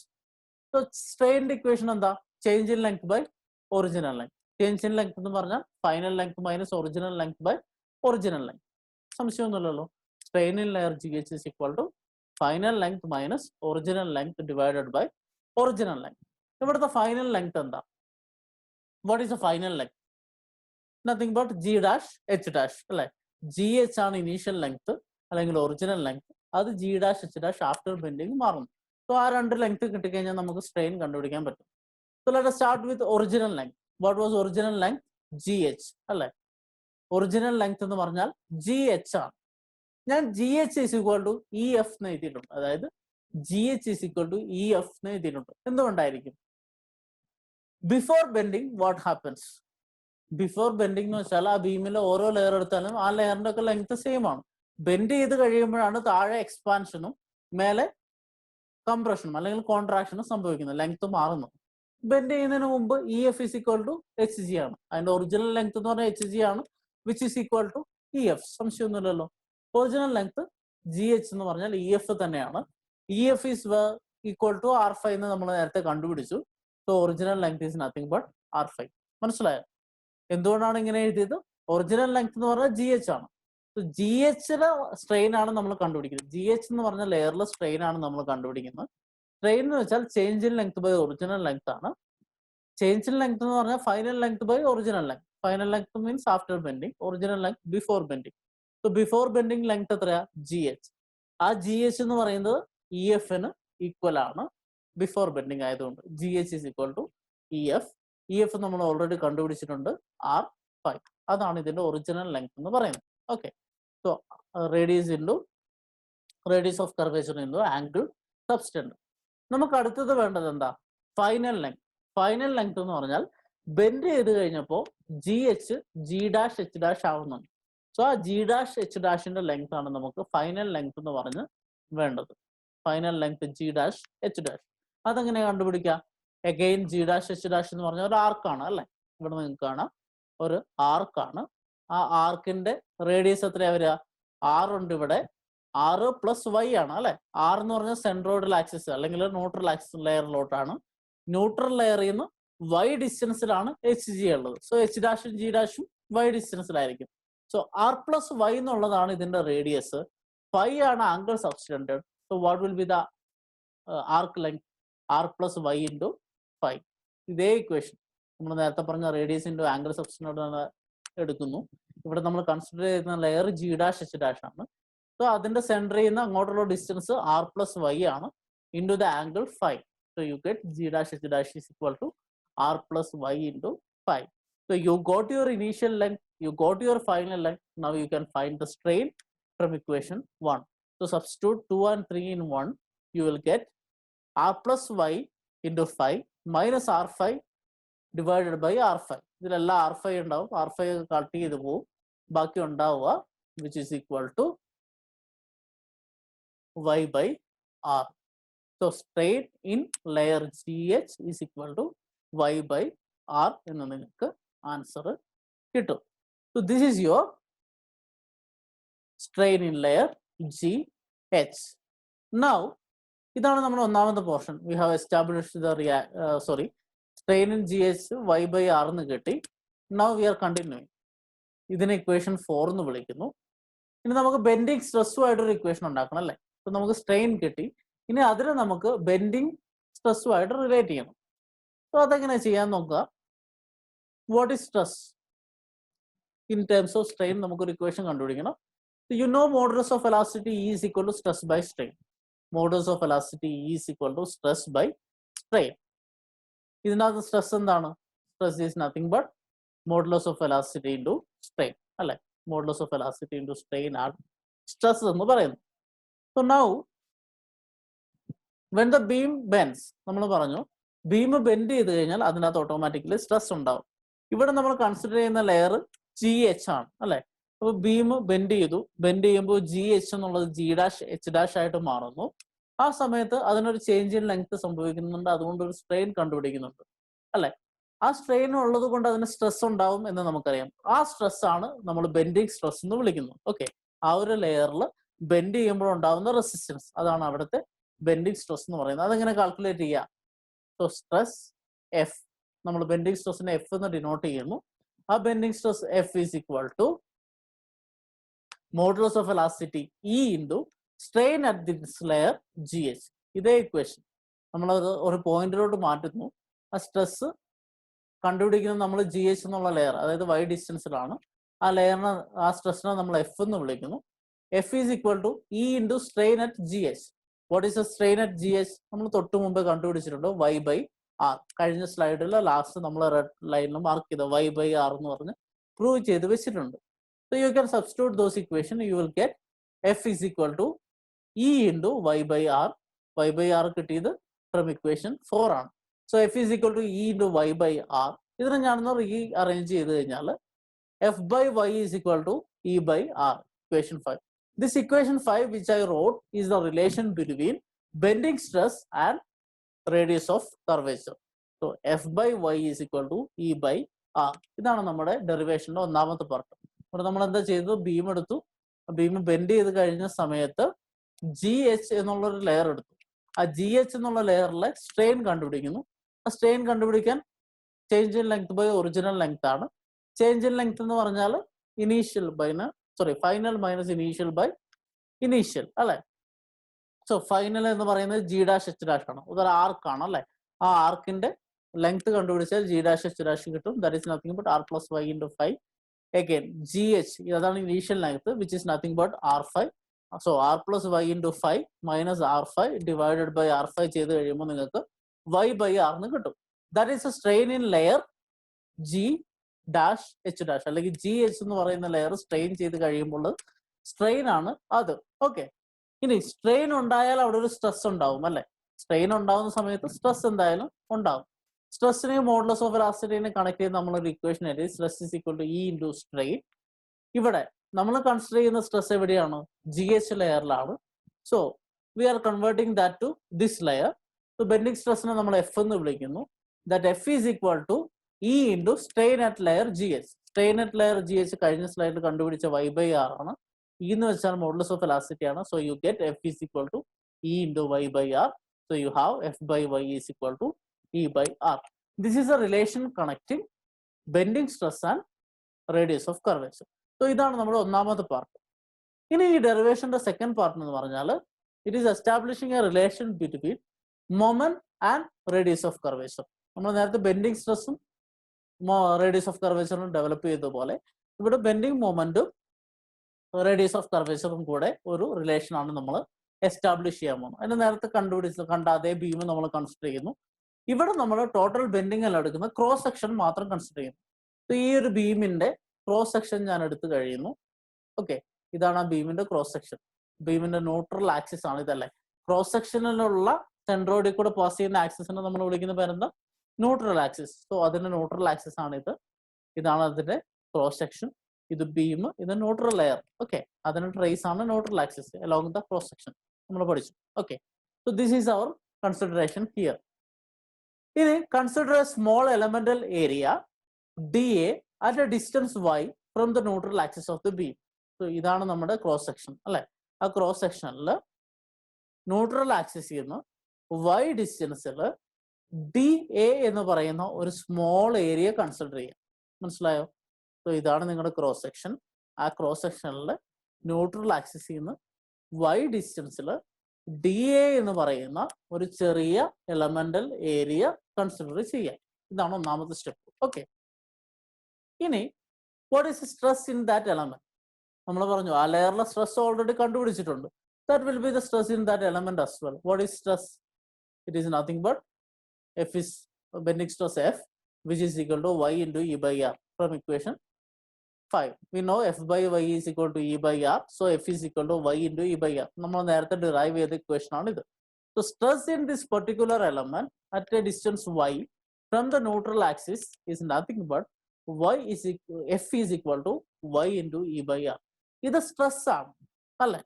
So strain equation എന്താ? Change in length by original length. Change in length എന്ന് പറഞ്ഞാൽ final length minus original length by original length. സംശയമൊന്നുമില്ലല്ലോ. Strain in layer GH is equal to final length minus original length divided by original length. ഇവിടുത്തെ final length എന്താ? What is a final length? Nothing but G dash H dash അല്ലെ? GH ആണ് initial length അല്ലെങ്കിൽ original length. അത് G dash H dash after bending മാറുന്നു. So ആ രണ്ട് length കിട്ടിക്കഴിഞ്ഞാൽ നമുക്ക് സ്ട്രെയിൻ കണ്ടുപിടിക്കാൻ പറ്റും. So let us start with original length. What was original length? GH അല്ലെ? ഒറിജിനൽ ലെങ്ത് എന്ന് പറഞ്ഞാൽ GH ആണ്. ഞാൻ GH is equal to EF എന്ന് എഴുതിയിട്ടുണ്ട്. അതായത് GH is equal to EF എന്ന് എഴുതിയിട്ടുണ്ട്. എന്തുകൊണ്ടായിരിക്കും? Before bending what happens? Before bending എന്ന് വെച്ചാൽ ആ ബീമിലെ ഓരോ ലെയർ എടുത്താലും ആ ലെയറിന്റെ ഒക്കെ ലെങ്ത് സെയിം ആണ്. ബെൻഡ് ചെയ്ത് കഴിയുമ്പോഴാണ് താഴെ എക്സ്പാൻഷനും മേലെ കംപ്രഷനും അല്ലെങ്കിൽ കോൺട്രാക്ഷനും സംഭവിക്കുന്നത്, ലെങ്ത് മാറുന്നു. ബെൻഡ് ചെയ്യുന്നതിന് മുമ്പ് EF is equal to HG ആണ്. അതിന്റെ ഒറിജിനൽ ലെങ്ത് എന്ന് പറഞ്ഞാൽ HG ആണ്, which is equal to EF. സംശയമൊന്നുമില്ലല്ലോ. ഒറിജിനൽ ലെങ്ത് GH എന്ന് പറഞ്ഞാൽ EF തന്നെയാണ്. EF is equal to R5 എന്ന് നമ്മൾ നേരത്തെ കണ്ടുപിടിച്ചു. So original length is nothing but R5. മനസ്സിലായോ? എന്തുകൊണ്ടാണ് ഇങ്ങനെ എഴുതിയത്? ഒറിജിനൽ ലെങ്ത് എന്ന് പറഞ്ഞാൽ GH ആണ്. GH-ലെ സ്ട്രെയിൻ ആണ് നമ്മൾ കണ്ടുപിടിക്കുന്നത്. GH എന്ന് പറഞ്ഞ ലെയറിലെ സ്ട്രെയിൻ ആണ് നമ്മൾ കണ്ടുപിടിക്കുന്നത്. സ്ട്രെയിൻ എന്ന് വെച്ചാൽ change in length by original length ആണ്. ചേഞ്ച് ഇൻ ലെങ്ത് എന്ന് പറഞ്ഞാൽ final length by original length. Final length means after bending, original length before bending. So before bending length എത്രയാ? GH. ആ GH എന്ന് പറയുന്നത് EF-ന് ഈക്വൽ ആണ് ബിഫോർ ബെൻഡിങ് ആയതുകൊണ്ട്. GH is equal to EF. EF നമ്മൾ ഓൾറെഡി കണ്ടുപിടിച്ചിട്ടുണ്ട്, R5. അതാണ് ഇതിന്റെ ഒറിജിനൽ ലെങ്ത് എന്ന് പറയുന്നത്. Okay, so radius of curvature into angle subtend. നമുക്ക് അടുത്തത് വേണ്ടത് എന്താ? Final length. ഫൈനൽ ലെങ്ത് എന്ന് പറഞ്ഞാൽ ബെൻഡ് ചെയ്ത് കഴിഞ്ഞപ്പോൾ GH G dash H dash ആവുന്നുണ്ട്. സോ ആ ജി ഡാഷ് എച്ച് ഡാഷിന്റെ ലെങ്ത് ആണ് നമുക്ക് ഫൈനൽ ലെങ്ത് എന്ന് പറഞ്ഞ് വേണ്ടത്. Final length G dash H dash. അതെങ്ങനെ കണ്ടുപിടിക്കാം? Again G dash H dash എന്ന് പറഞ്ഞ ഒരു ആർക്കാണ് അല്ലെ. ഇവിടെ നിങ്ങൾക്ക് കാണാം ഒരു ആർക്കാണ്. ആ ആർക്കിന്റെ റേഡിയസ് എത്രയാ വരിക? ആർ ഉണ്ട് ഇവിടെ. ആറ് പ്ലസ് വൈ ആണ് അല്ലെ. ആർ എന്ന് പറഞ്ഞാൽ സെൻട്രോയിഡൽ ആക്സിസ് അല്ലെങ്കിൽ ന്യൂട്രൽ ആക്സിസ് ലെയറിലോട്ടാണ്. ന്യൂട്രൽ ലെയറിൽ നിന്ന് വൈ ഡിസ്റ്റൻസിലാണ് എച്ച് ജി ഉള്ളത്. സോ എച്ച് ഡാഷും ജി ഡാഷും വൈ ഡിസ്റ്റൻസിലായിരിക്കും. സോ ആർ പ്ലസ് വൈ എന്നുള്ളതാണ് ഇതിന്റെ റേഡിയസ്. ഫൈ ആണ് angle subtend. So what will be the arc length? R plus Y into phi. ഇതേ ഇക്വേഷൻ നമ്മൾ നേരത്തെ പറഞ്ഞ റേഡിയസ് ഇൻറ്റു ആംഗിൾ സബ്സ്റ്റൻഡ് എടുക്കുന്നു. ഇവിടെ നമ്മൾ കൺസിഡർ ചെയ്യുന്ന layer G dash H dash ആണ്. സോ അതിന്റെ സെന്ററിൽ നിന്ന് അങ്ങോട്ടുള്ള ഡിസ്റ്റൻസ് ആർ പ്ലസ് വൈ ആണ് into the angle phi. So you get G dash H dash is equal to R plus Y into phi. So you got your initial length, you got your final length. Now you can find the strain from equation 1. So substitute 2 and 3 in 1. You will get r plus y into 5 minus r5 divided by r5. ഇതിലെല്ലാം r5 ഉണ്ടാവും. r5 cut ചെയ്ത് പോവും. ബാക്കി ഉണ്ടാവുക which is equal to y by r. So strain in layer GH is equal to y by r എന്ന് നിങ്ങൾക്ക് answer കിട്ടും. So this is your strain in layer GH. Now ഇതാണ് നമ്മുടെ ഒന്നാമത്തെ portion. We have established the strain in GH y by r എന്ന് കിട്ടി. Now we are continuing. ഇതിനെ equation 4 എന്ന് വിളിക്കുന്നു. ഇനി നമുക്ക് ബെൻഡിങ് സ്ട്രെസ്സുമായിട്ടൊരു ഇക്വേഷൻ ഉണ്ടാക്കണം അല്ലേ. അപ്പൊ നമുക്ക് സ്ട്രെയിൻ കിട്ടി. ഇനി അതിനെ നമുക്ക് ബെൻഡിങ് സ്ട്രെസ്സുമായിട്ട് റിലേറ്റ് ചെയ്യണം. സോ അതെങ്ങനെ ചെയ്യാൻ നോക്കുക. What is stress in terms of strain? നമുക്കൊരു ഇക്വേഷൻ കണ്ടുപിടിക്കണം. You know modulus of velocity E is equal to stress by strain. Modulus of velocity E is equal to stress by strain. ഇതിനകത്ത് stress എന്താണ്? Stress is nothing but modulus of velocity into strain അല്ലെ. Modulus of velocity into strain ആണ് stress എന്ന് പറയുന്നത്. So now when the beam bends, നമ്മൾ പറഞ്ഞു beam bend ചെയ്ത് കഴിഞ്ഞാൽ അതിനകത്ത് ഓട്ടോമാറ്റിക്കലി സ്ട്രെസ് ഉണ്ടാവും. ഇവിടെ നമ്മൾ കൺസിഡർ ചെയ്യുന്ന ലെയർ ജി എച്ച് ആണ് അല്ലെ. അപ്പൊ ബീം ബെൻഡ് ചെയ്തു. ബെൻഡ് ചെയ്യുമ്പോൾ ജി എച്ച് എന്നുള്ളത് ജി ഡാഷ് എച്ച് ഡാഷ് ആയിട്ട് മാറുന്നു. ആ സമയത്ത് അതിനൊരു ചേഞ്ച് ഇൻ ലെങ്ത് സംഭവിക്കുന്നുണ്ട്. അതുകൊണ്ട് ഒരു സ്ട്രെയിൻ കണ്ടുപിടിക്കുന്നുണ്ട് അല്ലെ. ആ സ്ട്രെയിൻ ഉള്ളത് കൊണ്ട് അതിന് സ്ട്രെസ് ഉണ്ടാവും എന്ന് നമുക്കറിയാം. ആ സ്ട്രെസ് ആണ് നമ്മൾ ബെൻഡിങ് സ്ട്രെസ് എന്ന് വിളിക്കുന്നത്. ഓക്കെ, ആ ഒരു ലെയറിൽ ബെൻഡ് ചെയ്യുമ്പോൾ ഉണ്ടാവുന്ന റെസിസ്റ്റൻസ്, അതാണ് അവിടുത്തെ ബെൻഡിങ് സ്ട്രെസ് എന്ന് പറയുന്നത്. അതെങ്ങനെ കാൽക്കുലേറ്റ് ചെയ്യാം? സോ സ്ട്രെസ് എഫ്, നമ്മൾ ബെൻഡിങ് സ്ട്രെസ്സിനെ എഫ് എന്ന് ഡിനോട്ട് ചെയ്യുന്നു. ആ bending stress F is equal to modulus of velocity E into strain at this layer G H. ഇതേ ഇക്വേഷൻ നമ്മളത് ഒരു പോയിന്റിലോട്ട് മാറ്റുന്നു. ആ സ്ട്രെസ് കണ്ടുപിടിക്കുന്നത് നമ്മൾ ജി എച്ച് എന്നുള്ള ലെയർ, അതായത് വൈ ഡിസ്റ്റൻസിലാണ്. ആ ലെയറിനെ, ആ സ്ട്രെസ്സിനെ നമ്മൾ എഫ് എന്ന് വിളിക്കുന്നു. F is equal to E into strain at G H. What is a strain at G H? നമ്മൾ തൊട്ട് മുമ്പ് കണ്ടുപിടിച്ചിട്ടുണ്ട്, വൈ ബൈ ആർ. കഴിഞ്ഞ സ്ലൈഡിൽ ലാസ്റ്റ് നമ്മൾ റെഡ് ലൈനിൽ മാർക്ക് ചെയ്ത വൈ ബൈ ആർ എന്ന് പറഞ്ഞ് പ്രൂവ് ചെയ്ത് വെച്ചിട്ടുണ്ട്. So you can substitute those equation. You will get F is equal to E into Y by R. Y by R കിട്ടിയത് ഫ്രം ഇക്വേഷൻ 4 ആണ്. So F is equal to E into Y by R. ഇതിനെ ഞാനൊന്ന് rearrange ചെയ്ത് കഴിഞ്ഞാൽ F by Y is equal to E by R, equation 5. This equation 5 which I wrote is the relation between bending stress and radius of curvature. So F by Y is equal to E by R. ഇതാണ് നമ്മുടെ ഡെറിവേഷന്റെ ഒന്നാമത്തെ part. ഇവിടെ നമ്മൾ എന്താ ചെയ്തത്? Beam എടുത്തു. Beam bend ചെയ്ത് കഴിഞ്ഞ സമയത്ത് ജി എച്ച് എന്നുള്ളൊരു ലെയർ എടുത്തു. ആ ജി എച്ച് എന്നുള്ള ലെയറിലെ സ്ട്രെയിൻ കണ്ടുപിടിക്കുന്നു. ആ സ്ട്രെയിൻ കണ്ടുപിടിക്കാൻ change in length by original length ആണ്. ചേഞ്ച് ഇൻ ലെങ്ത് എന്ന് പറഞ്ഞാൽ ഇനീഷ്യൽ ബൈന് final minus initial by initial അല്ലെ. സോ ഫൈനൽ എന്ന് പറയുന്നത് ജി ഡാഷ് എച്ച് ഡാഷ് ആണ്. ഇതൊരു ആർക്കാണ് അല്ലെ. ആ ആർക്കിന്റെ ലെങ്ത് കണ്ടുപിടിച്ചാൽ ജി ഡാഷ് എച്ച് ഡാഷ് കിട്ടും. That is nothing but R plus Y into 5. Again G H, അതാണ് initial length, which is nothing but R5. So R plus Y into 5 minus R5 divided by R5 ചെയ്ത് കഴിയുമ്പോൾ നിങ്ങൾക്ക് Y by R എന്ന് കിട്ടും. That is a strain in layer G dash H dash, അല്ലെങ്കിൽ G H എന്ന് പറയുന്ന layer strain ചെയ്ത് കഴിയുമ്പോൾ സ്ട്രെയിൻ ആണ് അത്. ഓക്കെ, ഇനി സ്ട്രെയിൻ ഉണ്ടായാൽ അവിടെ ഒരു സ്ട്രെസ് ഉണ്ടാവും അല്ലെ. സ്ട്രെയിൻ ഉണ്ടാവുന്ന സമയത്ത് സ്ട്രെസ് എന്തായാലും ഉണ്ടാവും. സ്ട്രെസ്സിനെയും മോഡുലസ് ഓഫ് വെലോസിറ്റിനെ കണക്ട് ചെയ്ത് നമ്മളൊരു ഇക്വേഷൻ എഴുതി. Stress is equal to E into strain. ഇവിടെ നമ്മൾ കൺസിഡർ ചെയ്യുന്ന സ്ട്രെസ് എവിടെയാണ്? GH ലെയറിലാണ്. So we are converting that to this layer. So bending സ്ട്രെസ്സിനെ നമ്മൾ F എന്ന് വിളിക്കുന്നു. That F is equal to E into strain at layer GH. Strain at layer GH കഴിഞ്ഞ സ്ലൈഡിൽ കണ്ടുപിടിച്ച Y/R ആണ്. E എന്ന് വെച്ചാൽ മോഡുലസ് ഓഫ് എലാസ്റ്റിറ്റി ആണ്. So you get F is equal to E into Y/R. So you have F/Y is equal to E/R. This is a relation connecting bending stress and radius of curvature. So ഇതാണ് നമ്മുടെ ഒന്നാമത്തെ part. ഇനി ഈ ഡെറിവേഷന്റെ second part എന്ന് പറഞ്ഞാൽ it is establishing A relation between moment and radius of curvature. നമ്മൾ നേരത്തെ bending സ്ട്രെസ്സും റേഡിയസ് ഓഫ് കർവേച്ചറും ഡെവലപ്പ് ചെയ്തതുപോലെ ഇവിടെ ബെൻഡിങ് മൊമെന്റും റേഡിയസ് ഓഫ് കർവേച്ചറും കൂടെ ഒരു റിലേഷൻ ആണ് നമ്മൾ എസ്റ്റാബ്ലിഷ് ചെയ്യാൻ പോകുന്നു. അതിന് നേരത്തെ കണ്ട അതേ ബീം നമ്മൾ കൺസിഡർ ചെയ്യുന്നു. ഇവിടെ നമ്മൾ ടോട്ടൽ ബെൻഡിങ്ങിൽ എടുക്കുന്ന ക്രോസ് സെക്ഷൻ മാത്രം കൺസിഡർ ചെയ്യുന്നു. ഈ ഒരു ബീമിന്റെ ക്രോസ് സെക്ഷൻ ഞാൻ എടുത്തു കഴിയുന്നു. ഓക്കെ, ഇതാണ് ആ ബീമിന്റെ ക്രോസ് സെക്ഷൻ. ബീമിന്റെ ന്യൂട്രൽ ആക്സിസ് ആണ് ഇതല്ലേ. ക്രോസ് സെക്ഷനിലുള്ള സെൻട്രോയിഡിൽ കൂടെ പാസ് ചെയ്യുന്ന ആക്സിസിനെ നമ്മൾ വിളിക്കുന്ന പേരെന്താ? Neutral axis. സോ അതിന്റെ ന്യൂട്രൽ ആക്സിസ് ആണ് ഇത്. ഇതാണ് അതിന്റെ ക്രോസ് സെക്ഷൻ. ഇത് ബീം, ഇത് ന്യൂട്രൽ ലെയർ. ഓക്കെ, അതിന്റെ ട്രേസ് ആണ് neutral axis along the cross section. നമ്മൾ പഠിച്ചു. Okay, so this is our consideration here. ഇനി consider a small elemental area DA at a distance y from the neutral axis of the beam. So ഇതാണ് നമ്മുടെ cross section അല്ലെ. ആ cross സെക്ഷനിൽ neutral ആക്സിസിൽ നിന്ന് y ഡിസ്റ്റൻസിൽ DA എന്ന് പറയുന്ന ഒരു സ്മോൾ ഏരിയ കൺസിഡർ ചെയ്യാം. മനസ്സിലായോ? സോ ഇതാണ് നിങ്ങളുടെ ക്രോസ് സെക്ഷൻ. ആ ക്രോസ് സെക്ഷനിൽ ന്യൂട്രൽ ആക്സിസിൽ നിന്ന് y ഡിസ്റ്റൻസിൽ DA എന്ന് പറയുന്ന ഒരു ചെറിയ എലമെന്റൽ ഏരിയ കൺസിഡർ ചെയ്യാം. ഇതാണ് ഒന്നാമത്തെ സ്റ്റെപ്പ്. ഓക്കെ, ഇനി what is stress in that element? നമ്മൾ പറഞ്ഞു ആ ലെയറിലെ സ്ട്രെസ് ഓൾറെഡി കണ്ടുപിടിച്ചിട്ടുണ്ട്. That will be the stress in that element as well. What is stress? It is nothing but F is bending stress F, which is equal to y into E/R from equation 5. We know F/Y is equal to E/R. So F is equal to y into E/R. നമ്മൾ നേരത്തെ derive ചെയ്ത equation ആണ് ഇത്. So stress in this particular element at a distance y from the neutral axis is nothing but F is equal to y into E/R. ഇത് stress ആണ് അല്ലെ.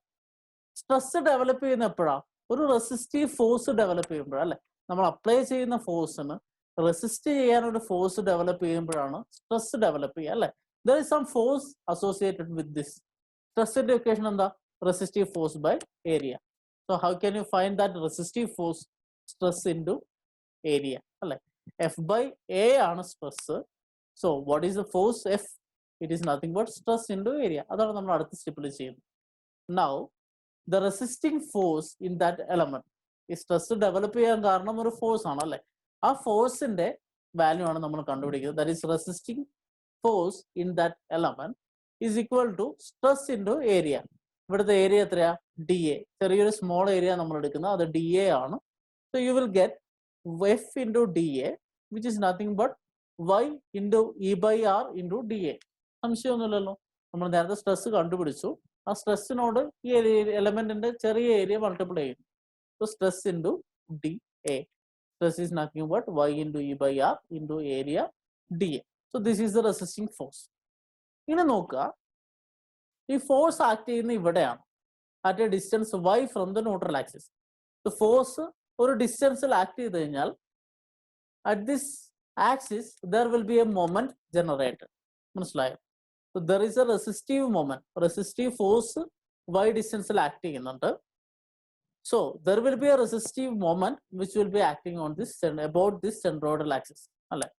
Stress develop ചെയ്യുന്ന എപ്പോഴാണ്? ഒരു റെസിസ്റ്റീവ് ഫോഴ്സ് ഡെവലപ്പ് ചെയ്യുമ്പോഴാണ് അല്ലെ. നമ്മൾ അപ്ലൈ ചെയ്യുന്ന ഫോഴ്സിന് റെസിസ്റ്റ് ചെയ്യാൻ ഒരു ഫോഴ്സ് ഡെവലപ്പ് ചെയ്യുമ്പോഴാണ് സ്ട്രെസ് ഡെവലപ്പ് ചെയ്യുക അല്ലെ. There is some force associated with this. Stress in the equation എന്താ? Resistive force by area. So how can you find that resistive force stress into area? അല്ലെ, F/A ആണ് stress. So what is the force F? It is nothing but stress into area. അതാണ് നമ്മൾ അടുത്ത സ്റ്റെപ്പിൽ ചെയ്യുന്നത്. Now the resisting force in that element, ഈ stress develop ചെയ്യാൻ കാരണം ഒരു ഫോഴ്സ് ആണ് അല്ലെ. ആ ഫോഴ്സിന്റെ വാല്യൂ ആണ് നമ്മൾ കണ്ടുപിടിക്കുന്നത്. That is resisting force in that element is equal to stress into area. ഇവിടുത്തെ ഏരിയ എത്രയാ? DA. ചെറിയൊരു സ്മോൾ ഏരിയ നമ്മൾ എടുക്കുന്നത്, അത് DA ആണ്. So you will get F into DA, which is nothing but y into E/R into DA. സംശയമൊന്നുമില്ലല്ലോ. നമ്മൾ നേരത്തെ stress കണ്ടുപിടിച്ചു. ആ സ്ട്രെസ്സിനോട് ഈ എലമെന്റിന്റെ ചെറിയ ഏരിയ മൾട്ടിപ്ലൈ ചെയ്യുന്നു. So stress into DA. Stress is nothing but y into E/R into area DA. So this is the resisting force. ഇനി നോക്കുക, ഈ ഫോഴ്സ് ആക്ട് ചെയ്യുന്ന ഇവിടെയാണ്, at a distance y from the neutral axis. Force ഒരു ഡിസ്റ്റൻസിൽ act ചെയ്ത് കഴിഞ്ഞാൽ at this axis there will be A moment generated. മനസ്സിലായോ? So there is a resistive moment, resistive force y ഡിസ്റ്റൻസിൽ ആക്ട് ചെയ്യുന്നുണ്ട്. So there will be a resistive moment which will be acting on this about this centroidal axis അല്ലെ.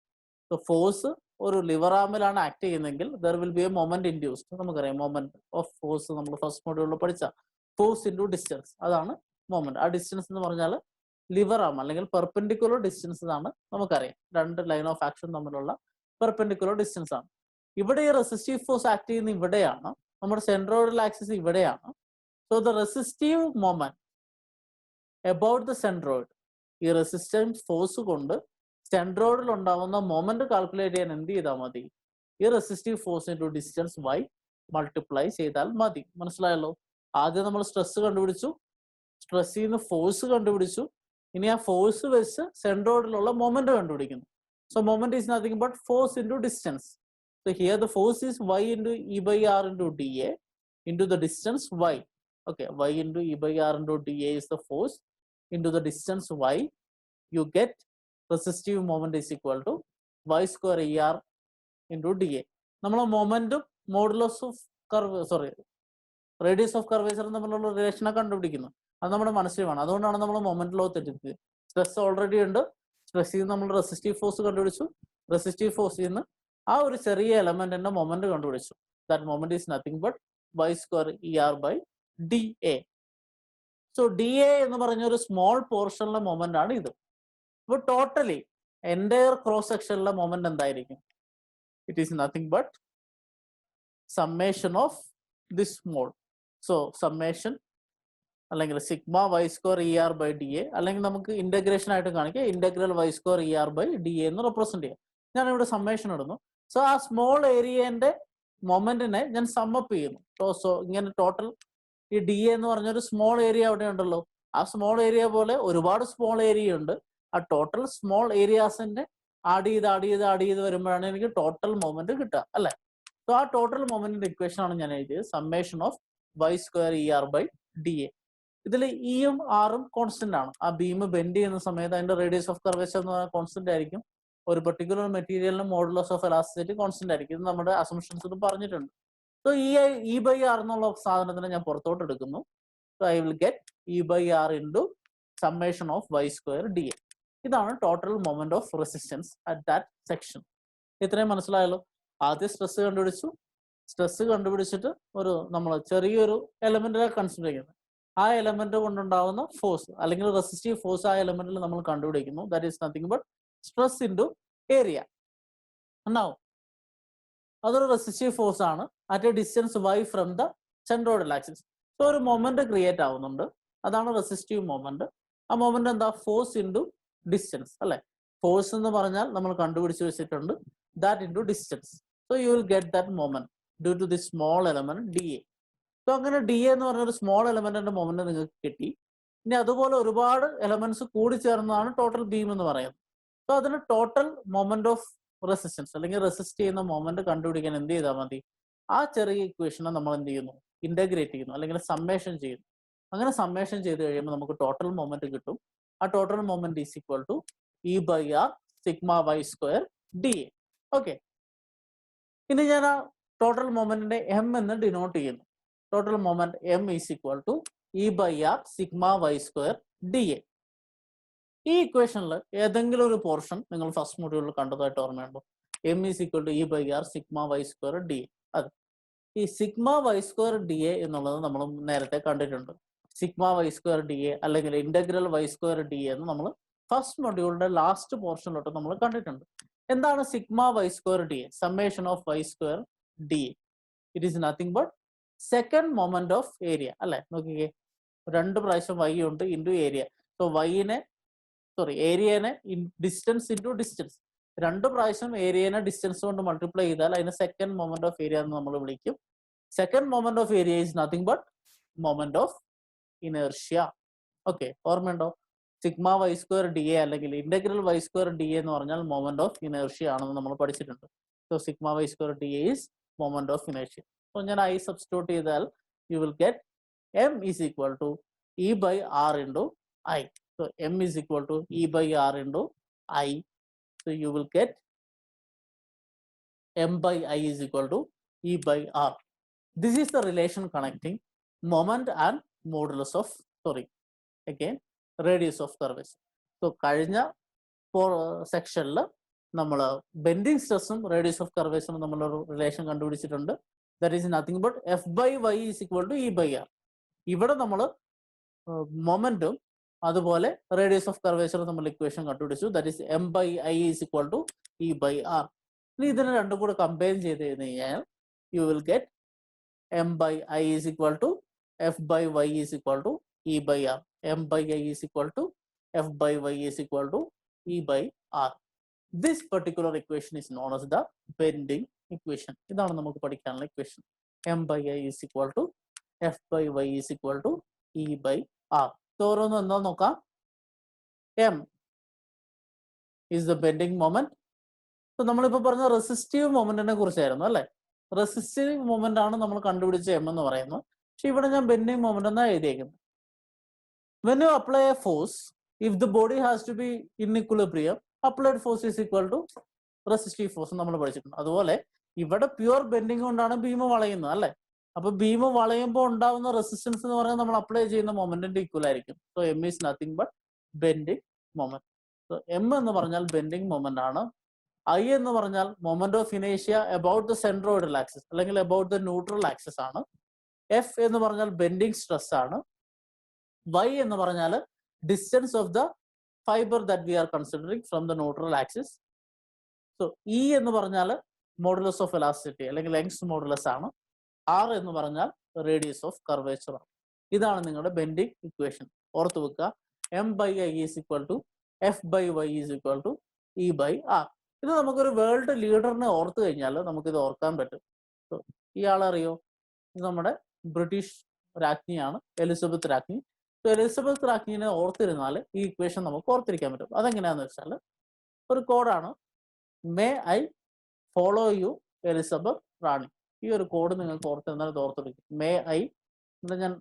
So force ഒരു liver ആമിലാണ് act ചെയ്യുന്നതെങ്കിൽ there will be A moment induced. നമുക്കറിയാം moment of force നമ്മൾ first മോഡ്യൂളിൽ പഠിച്ച force into distance, അതാണ് moment. ആ distance എന്ന് പറഞ്ഞാൽ ലിവർ ആം അല്ലെങ്കിൽ പെർപെൻഡിക്കുലർ ഡിസ്റ്റൻസ് ആണ്. നമുക്കറിയാം രണ്ട് ലൈൻ ഓഫ് ആക്ഷൻ തമ്മിലുള്ള പെർപെൻഡിക്കുലർ ഡിസ്റ്റൻസ് ആണ്. ഇവിടെ ഈ റെസിസ്റ്റീവ് ഫോഴ്സ് ആക്ട് ചെയ്യുന്ന ഇവിടെയാണ്, നമ്മുടെ സെൻട്രോയിഡൽ ആക്സിസ് ഇവിടെയാണ്. So the resistive moment about the centroid, ഈ റെസിസ്റ്റൻസ് ഫോഴ്സ് കൊണ്ട് സെൻട്രോയിഡിൽ ഉണ്ടാവുന്ന മൊമെന്റ് കാൽക്കുലേറ്റ് ചെയ്യാൻ എന്ത് ചെയ്താൽ മതി? ഈ resistive force into distance y multiply ചെയ്താൽ മതി. മനസ്സിലായല്ലോ? ആദ്യം നമ്മൾ സ്ട്രെസ് കണ്ടുപിടിച്ചു, സ്ട്രെസ്സിൽ നിന്ന് ഫോഴ്സ് കണ്ടുപിടിച്ചു, ഇനി ആ ഫോഴ്സ് വെച്ച് സെൻട്രോയിഡിലുള്ള മൊമെന്റ് കണ്ടുപിടിക്കുന്നു. So moment is nothing but force into distance. So So here the force is y into E by R into dA into the distance y. Okay, y into E by R into dA is the force into the distance y. You get resistive moment is equal to y square ER into dA. നമ്മൾ മൊമെന്റും modulus of curve radius of കർവേച്ചറും തമ്മിലുള്ള റിലേഷനെ കണ്ടുപിടിക്കുന്നു. അത് നമ്മുടെ മനസ്സിൽ വേണം. അതുകൊണ്ടാണ് നമ്മൾ മൊമെന്റ് ലോ തെറ്റിദ്ധരിക്കുക. സ്ട്രെസ് ഓൾറെഡി ഉണ്ട്. സ്ട്രെസ്സിൽ നിന്ന് നമ്മൾ റെസിസ്റ്റീവ് ഫോഴ്സ് കണ്ടുപിടിച്ചു. റെസിസ്റ്റീവ് ഫോഴ്സിൽ നിന്ന് ആ ഒരു ചെറിയ എലമെന്റിന്റെ മൊമെന്റ് കണ്ടുപിടിച്ചു. That moment is nothing but y square ER by dA. സോ dA എന്ന് പറഞ്ഞ ഒരു സ്മോൾ പോർഷനിലെ മൊമെന്റ് ആണ് ഇത്. അപ്പോൾ ടോട്ടലി എൻ്റയർ ക്രോസ് സെക്ഷനിലെ മൊമെന്റ് എന്തായിരിക്കും? It is nothing but summation of this small. So summation അല്ലെങ്കിൽ sigma Y square E R by D A, അല്ലെങ്കിൽ നമുക്ക് ഇന്റഗ്രേഷൻ ആയിട്ട് കാണിക്കുക integral Y square E R by D A എന്ന് represent ചെയ്യാം. ഞാനിവിടെ സമ്മേഷൻ ഇടുന്നു. സോ ആ സ്മോൾ ഏരിയന്റെ മൊമെന്റിനെ ഞാൻ സമ്മപ്പ് ചെയ്യുന്നു. സോ ഇങ്ങനെ ടോട്ടൽ ഈ ഡി എ എന്ന് പറഞ്ഞൊരു സ്മോൾ ഏരിയ അവിടെ ഉണ്ടല്ലോ. ആ സ്മോൾ ഏരിയ പോലെ ഒരുപാട് സ്മോൾ ഏരിയ ഉണ്ട്. ആ ടോട്ടൽ സ്മോൾ ഏരിയാസിന്റെ ആഡ് ചെയ്ത് വരുമ്പോഴാണ് എനിക്ക് ടോട്ടൽ മൊമെന്റ് കിട്ടുക, അല്ലെ? സോ ആ ടോട്ടൽ മൊമെന്റിന്റെ ഇക്വേഷൻ ആണ് ഞാൻ എഴുതിയത് summation of Y square E R by D A. ഇതിൽ ഇയും ആറും കോൺസ്റ്റന്റ് ആണ്. ആ ബീം ബെൻഡ് ചെയ്യുന്ന സമയത്ത് അതിന്റെ റേഡിയസ് ഓഫ് കർവേച്ചർ എന്ന് പറയുന്നത് കോൺസ്റ്റന്റ് ആയിരിക്കും. ഒരു പെർട്ടിക്കുലർ മെറ്റീരിയലിന് മോഡുലസ് ഓഫ് എലാസ്റ്റിസിറ്റി കോൺസ്റ്റന്റ് ആയിരിക്കും. ഇത് നമ്മുടെ അസംഷൻസ് പറഞ്ഞിട്ടുണ്ട്. സോ ഇ ബൈ ആർ എന്നുള്ള സാധനത്തിന് ഞാൻ പുറത്തോട്ട് എടുക്കുന്നു. So I will get E by R into summation of Y square D A. ഇതാണ് total moment of resistance at that section. ഇത്രയും മനസ്സിലായല്ലോ. ആദ്യം സ്ട്രെസ് കണ്ടുപിടിച്ചു. സ്ട്രെസ് കണ്ടുപിടിച്ചിട്ട് നമ്മൾ ചെറിയൊരു എലമെന്റിനെ കൺസിഡർ ചെയ്യുന്നത്. ആ എലമെന്റ് കൊണ്ടുണ്ടാവുന്ന ഫോഴ്സ് അല്ലെങ്കിൽ റെസിസ്റ്റീവ് ഫോഴ്സ് ആ എലമെന്റിൽ നമ്മൾ കണ്ടുപിടിക്കുന്നു. That is nothing but stress into area. ഉണ്ടാവും അതൊരു റെസിസ്റ്റീവ് ഫോഴ്സ് ആണ് at a distance y from the centroidal axis. So ഒരു മൊമെന്റ് ക്രിയേറ്റ് ആവുന്നുണ്ട്. അതാണ് റെസിസ്റ്റീവ് മൊമെന്റ്. ആ മൊമെന്റ് എന്താ? ഫോഴ്സ് ഇൻറ്റു ഡിസ്റ്റൻസ്, അല്ലെ? ഫോഴ്സ് എന്ന് പറഞ്ഞാൽ നമ്മൾ കണ്ടുപിടിച്ച് വെച്ചിട്ടുണ്ട് that into distance. So you will get that moment due to the small element D A. So അങ്ങനെ ഡി എന്ന് പറഞ്ഞ ഒരു സ്മോൾ എലമെന്റിന്റെ മൊമെന്റ് നിങ്ങൾക്ക് കിട്ടി. ഇനി അതുപോലെ ഒരുപാട് എലമെന്റ്സ് കൂടി ചേർന്നതാണ് ടോട്ടൽ ബീം എന്ന് പറയുന്നത്. സോ അതിന് ടോട്ടൽ മൊമെന്റ് ഓഫ് റെസിസ്റ്റൻസ് അല്ലെങ്കിൽ റെസിസ്റ്റ് ചെയ്യുന്ന മൊമെന്റ് കണ്ടുപിടിക്കാൻ എന്ത് ചെയ്താൽ മതി? ആ ചെറിയ ഇക്വേഷനെ നമ്മൾ എന്ത് ചെയ്യുന്നു? ഇന്റഗ്രേറ്റ് ചെയ്യുന്നു അല്ലെങ്കിൽ സമ്മേഷൻ ചെയ്യുന്നു. അങ്ങനെ സമ്മേഷൻ ചെയ്ത് കഴിയുമ്പോൾ നമുക്ക് ടോട്ടൽ മൊമെന്റ് കിട്ടും. ആ total moment is equal to E by R sigma Y square D A. Okay, ഇനി ഞാൻ ആ ടോട്ടൽ മൊമെന്റിന്റെ എം എന്ന് ഡിനോട്ട് ചെയ്യുന്നു. Total moment M is equal to E by R sigma Y square D A. ഈ ഇക്വേഷനിൽ ഏതെങ്കിലും ഒരു പോർഷൻ നിങ്ങൾ ഫസ്റ്റ് മൊഡ്യൂളിൽ കണ്ടതായിട്ട് ഓർമ്മയുണ്ടോ? M is equal to E by R sigma Y square D A. അതെ, ഈ sigma Y square D A എന്നുള്ളത് നമ്മൾ നേരത്തെ കണ്ടിട്ടുണ്ട്. Sigma Y square D A അല്ലെങ്കിൽ integral Y square D A എന്ന് നമ്മൾ ഫസ്റ്റ് മൊഡ്യൂളിന്റെ ലാസ്റ്റ് പോർഷനിലോട്ട് നമ്മൾ കണ്ടിട്ടുണ്ട്. എന്താണ് sigma Y square D A? Summation of Y square D A. It is nothing but second moment of area, അല്ലെ? നോക്കിക്കേ, 2 പ്രാവശ്യം വൈ ഉണ്ട് ഇൻറ്റു ഏരിയ. സോ ഏരിയനെ ഡിസ്റ്റൻസ് ഇൻറ്റു ഡിസ്റ്റൻസ്. 2 പ്രാവശ്യം ഏരിയനെ ഡിസ്റ്റൻസ് കൊണ്ട് മൾട്ടിപ്ലൈ ചെയ്താൽ അതിനെ സെക്കൻഡ് മൊമെന്റ് ഓഫ് ഏരിയ എന്ന് നമ്മൾ വിളിക്കും. Second moment of area is nothing but moment of inertia. Okay, ഓർമ്മയുണ്ടോ? Sigma Y square D A അല്ലെങ്കിൽ ഇന്റഗ്രൽ വൈ സ്ക്വയർ ഡി എന്ന് പറഞ്ഞാൽ മൊമെന്റ് ഓഫ് ഇനേർഷ്യ ആണെന്ന് നമ്മൾ പഠിച്ചിട്ടുണ്ട്. So sigma Y square D A is moment of inertia. So ഞാൻ I substitute ചെയ്താൽ you will get M is equal to E by R into I. So m is equal to E by R into I. So you will get m by I is equal to E by R. This is the relation connecting moment and modulus of radius of curvature. So കഴിഞ്ഞ സെക്ഷനിൽ നമ്മൾ bending സ്ട്രെസ്സും radius of കർവേച്ചറും നമ്മളൊരു relation കണ്ടുപിടിച്ചിട്ടുണ്ട്. That is nothing but F by Y is equal to E by R. ഇവിടെ നമ്മൾ മൊമെന്റും അതുപോലെ റേഡിയസ് ഓഫ് കർവേച്ചർ നമ്മൾ ഇക്വേഷൻ കണ്ടുപിടിച്ചു. That is M by I is equal to E by R. ഇനി ഇതിനെ രണ്ടും കൂടെ കമ്പൈൻ ചെയ്ത് കഴിഞ്ഞാൽ you will get M by I is equal to F by Y is equal to E by R. M by I is equal to F by Y is equal to E by R. This particular equation is known as the bending equation. ഇതാണ് നമുക്ക് പഠിക്കാനുള്ള equation. M by I is equal to F by Y is equal to E by R. ഓരോന്ന് എന്താ നോക്കാം. M is the bending moment, So നമ്മളിപ്പോൾ പറഞ്ഞ resistive മൊമെന്റിനെ കുറിച്ചായിരുന്നു അല്ലേ? റെസിസ്റ്റീവ് മൊമെന്റ് ആണ് നമ്മൾ കണ്ടുപിടിച്ച എം എന്ന് പറയുന്നത്. പക്ഷെ ഇവിടെ ഞാൻ ബെൻഡിങ് മൊമെന്റ് എന്നാണ് എഴുതിയേക്കുന്നത്. When you apply a force, if the body has to be in equilibrium, applied force is equal to resistive force നമ്മൾ പഠിച്ചിട്ടുണ്ട്. അതുപോലെ ഇവിടെ പ്യുവർ ബെൻഡിങ് കൊണ്ടാണ് ബീം വളയുന്നത് അല്ലേ? അപ്പൊ ബീം വളയുമ്പോൾ ഉണ്ടാവുന്ന റെസിസ്റ്റൻസ് എന്ന് പറയുന്നത് നമ്മൾ അപ്ലൈ ചെയ്യുന്ന മൊമെന്റിന്റെ ഈക്വൽ ആയിരിക്കും. So M is nothing but bending moment. So M എന്ന് പറഞ്ഞാൽ ബെൻഡിങ് മൊമെന്റ് ആണ്. ഐ എന്ന് പറഞ്ഞാൽ മൊമെന്റ് ഓഫ് ഇനേഷ്യ അബൌട്ട് ദ സെൻട്രോയിഡൽ ആക്സിസ് അല്ലെങ്കിൽ അബൌട്ട് ദ ന്യൂട്രൽ ആക്സിസ് ആണ്. എഫ് എന്ന് പറഞ്ഞാൽ ബെൻഡിങ് സ്ട്രെസ് ആണ്. Y എന്ന് പറഞ്ഞാൽ distance of the fibre that we are considering from the neutral axis. So E എന്ന് പറഞ്ഞാൽ മോഡുലസ് ഓഫ് എലാസ്റ്റിസിറ്റി അല്ലെങ്കിൽ ലെങ്ത് മോഡുലസ് ആണ്. ആർ എന്ന് പറഞ്ഞാൽ റേഡിയസ് ഓഫ് കർവേച്ചർ ആണ്. ഇതാണ് നിങ്ങളുടെ ബെൻഡിങ് ഇക്വേഷൻ. ഓർത്ത് വെക്കുക, M by I is equal to F by Y is equal to E by R. ഇത് നമുക്കൊരു വേൾഡ് ലീഡറിനെ ഓർത്ത് കഴിഞ്ഞാൽ നമുക്കിത് ഓർക്കാൻ പറ്റും. സോ ഇയാളറിയോ? ഇത് നമ്മുടെ ബ്രിട്ടീഷ് രാജ്ഞിയാണ്, എലിസബത്ത് രാജ്ഞി. എലിസബത്ത് രാജ്ഞിനെ ഓർത്തിരുന്നാൽ ഈ ഇക്വേഷൻ നമുക്ക് ഓർത്തിരിക്കാൻ പറ്റും. അതെങ്ങനെയാന്ന് വെച്ചാൽ ഒരു കോഡാണ്, may I follow you Elizabeth Rani. ഈ ഒരു കോഡ് നിങ്ങൾക്ക് ഓർത്തിരുന്നാൽ ഇത് ഓർത്തിരിക്കും. മേ ഐ ഞാൻ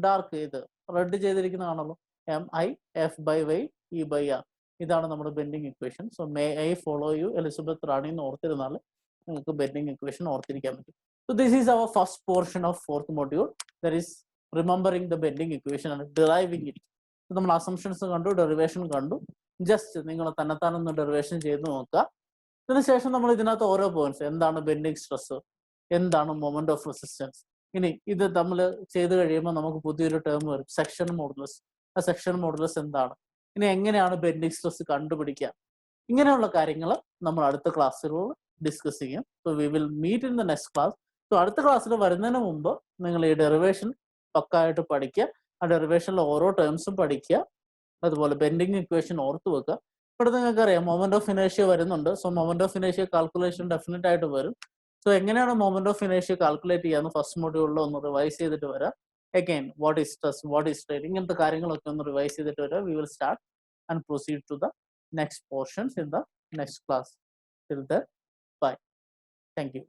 ഡാർക്ക് ചെയ്ത് റെഡ് ചെയ്തിരിക്കുന്നതാണല്ലോ, M I F by Y E by R. ഇതാണ് നമ്മുടെ bending equation. So may I follow you Elizabeth Rani എന്ന് ഓർത്തിരുന്നാൽ നിങ്ങൾക്ക് ബെൻഡിങ് ഇക്വേഷൻ ഓർത്തിരിക്കാൻ പറ്റും. So this is our first portion of fourth module, that is remembering the bending equation and deriving it. നമ്മൾ assumptions കണ്ടു, derivation കണ്ടു. ജസ്റ്റ് നിങ്ങൾ തന്നെത്താനൊന്ന് ഡെറിവേഷൻ ചെയ്ത് നോക്കുക. ഇതിനുശേഷം നമ്മൾ ഇതിനകത്ത് ഓരോ പോയിന്റ്സ്, എന്താണ് ബെൻഡിങ് സ്ട്രെസ്, എന്താണ് മൊമെന്റ് ഓഫ് റെസിസ്റ്റൻസ്. ഇനി ഇത് നമ്മൾ ചെയ്ത് കഴിയുമ്പോൾ നമുക്ക് പുതിയൊരു ടേം വരും, സെക്ഷൻ മോഡുലസ്. ആ സെക്ഷൻ മോഡുലസ് എന്താണ്, ഇനി എങ്ങനെയാണ് ബെൻഡിങ് സ്ട്രെസ് കണ്ടുപിടിക്കുക, ഇങ്ങനെയുള്ള കാര്യങ്ങൾ നമ്മൾ അടുത്ത ക്ലാസ്സിലൂടെ ഡിസ്കസ് ചെയ്യും. So we will meet in the next class. So അടുത്ത ക്ലാസ്സിൽ വരുന്നതിന് മുമ്പ് നിങ്ങൾ ഈ ഡെറിവേഷൻ പക്കായിട്ട് പഠിക്കുക. ആ ഡെറിവേഷനിലെ ഓരോ ടേംസും പഠിക്കുക. അതുപോലെ ബെൻഡിങ് ഇക്വേഷൻ ഓർത്ത് വെക്കുക. ഇവിടെ നിങ്ങൾക്ക് അറിയാം മൊമെന്റ് ഓഫ് ഇനേഷ്യ വരുന്നുണ്ട്. സോ മൊമെന്റ് ഓഫ് ഇനേഷ്യ കാൽക്കുലേഷൻ ഡെഫിനറ്റ് ആയിട്ട് വരും. സോ എങ്ങനെയാണ് മൊമെന്റ് ഓഫ് ഇനേഷ്യ കാൽക്കുലേറ്റ് ചെയ്യാന്ന് ഫസ്റ്റ് മൊഡ്യൂളിൽ ഒന്ന് റിവൈസ് ചെയ്തിട്ട് വരാം. Again what is stress, what is strain, ഇങ്ങനത്തെ കാര്യങ്ങളൊക്കെ ഒന്ന് റിവൈസ് ചെയ്തിട്ട് വരാം. We will start and proceed to the next portions in the next class. Till then, bye. Thank you.